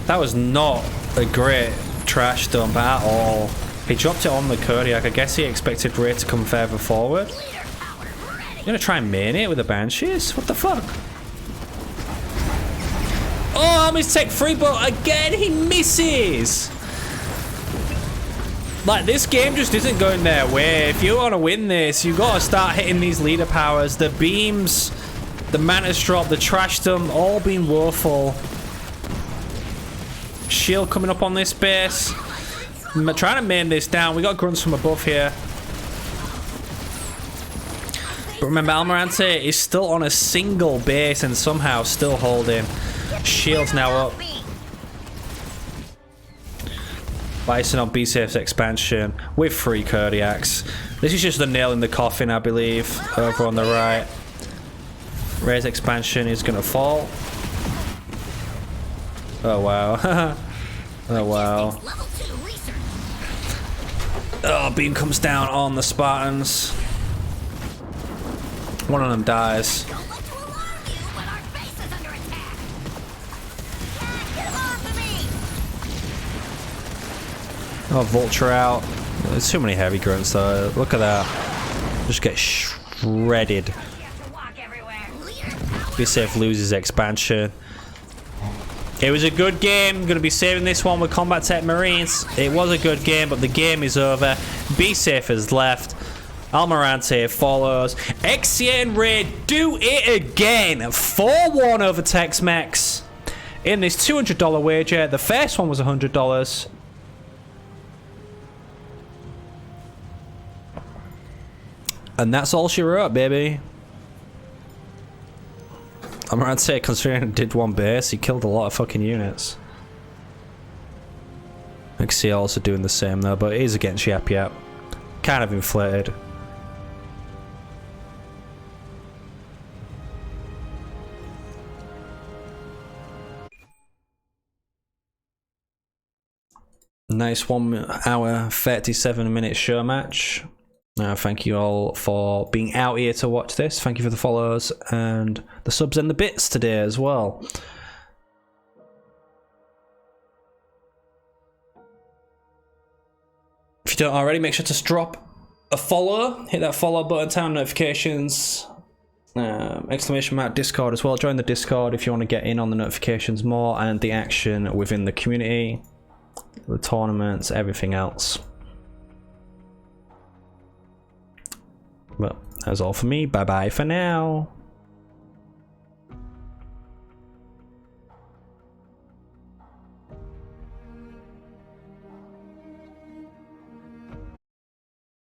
That was not a great trash dump at all. He dropped it on the Kodiak. I guess he expected Ray to come further forward. Leader power ready. You're gonna try and main it with the Banshees? What the fuck? Oh, almost tech free, but again he misses. Like, this game just isn't going their way. If you want to win this, you got to start hitting these leader powers. The beams, the mantis drop, the trash them, all being woeful. Shield coming up on this base. I'm trying to main this down. We got grunts from above here. But remember, Almirante is still on a single base and somehow still holding. Shield's now up. Bison on BCF's expansion with 3 Cardiacs. This is just the nail in the coffin, I believe, over on the right. Ray's expansion is going to fall. Oh, wow. Oh, wow. Oh, beam comes down on the Spartans. One of them dies. Oh, Vulture out. There's too many heavy grunts though. Look at that. Just get shredded. Be safe, loses expansion. It was a good game. Gonna be saving this one with Combat Tech Marines. It was a good game, but the game is over. Be safe has left. Almirante follows. XCARAY and Ray do it again. 4-1 over TEXMEX in this $200 wager. The first one was $100. And that's all she wrote, baby. I'm around to say, considering it did 1 base, he killed a lot of fucking units. XCARAY also doing the same though, but it is against Yap Yap. Kind of inflated. Nice 1 hour, 37-minute show match. Thank you all for being out here to watch this. Thank you for the follows and the subs and the bits today as well. If you don't already, make sure to drop a follow. Hit that follow button, turn on notifications. Exclamation mark Discord as well. Join the Discord if you want to get in on the notifications more and the action within the community, the tournaments, everything else. Well, that's all for me. Bye bye for now.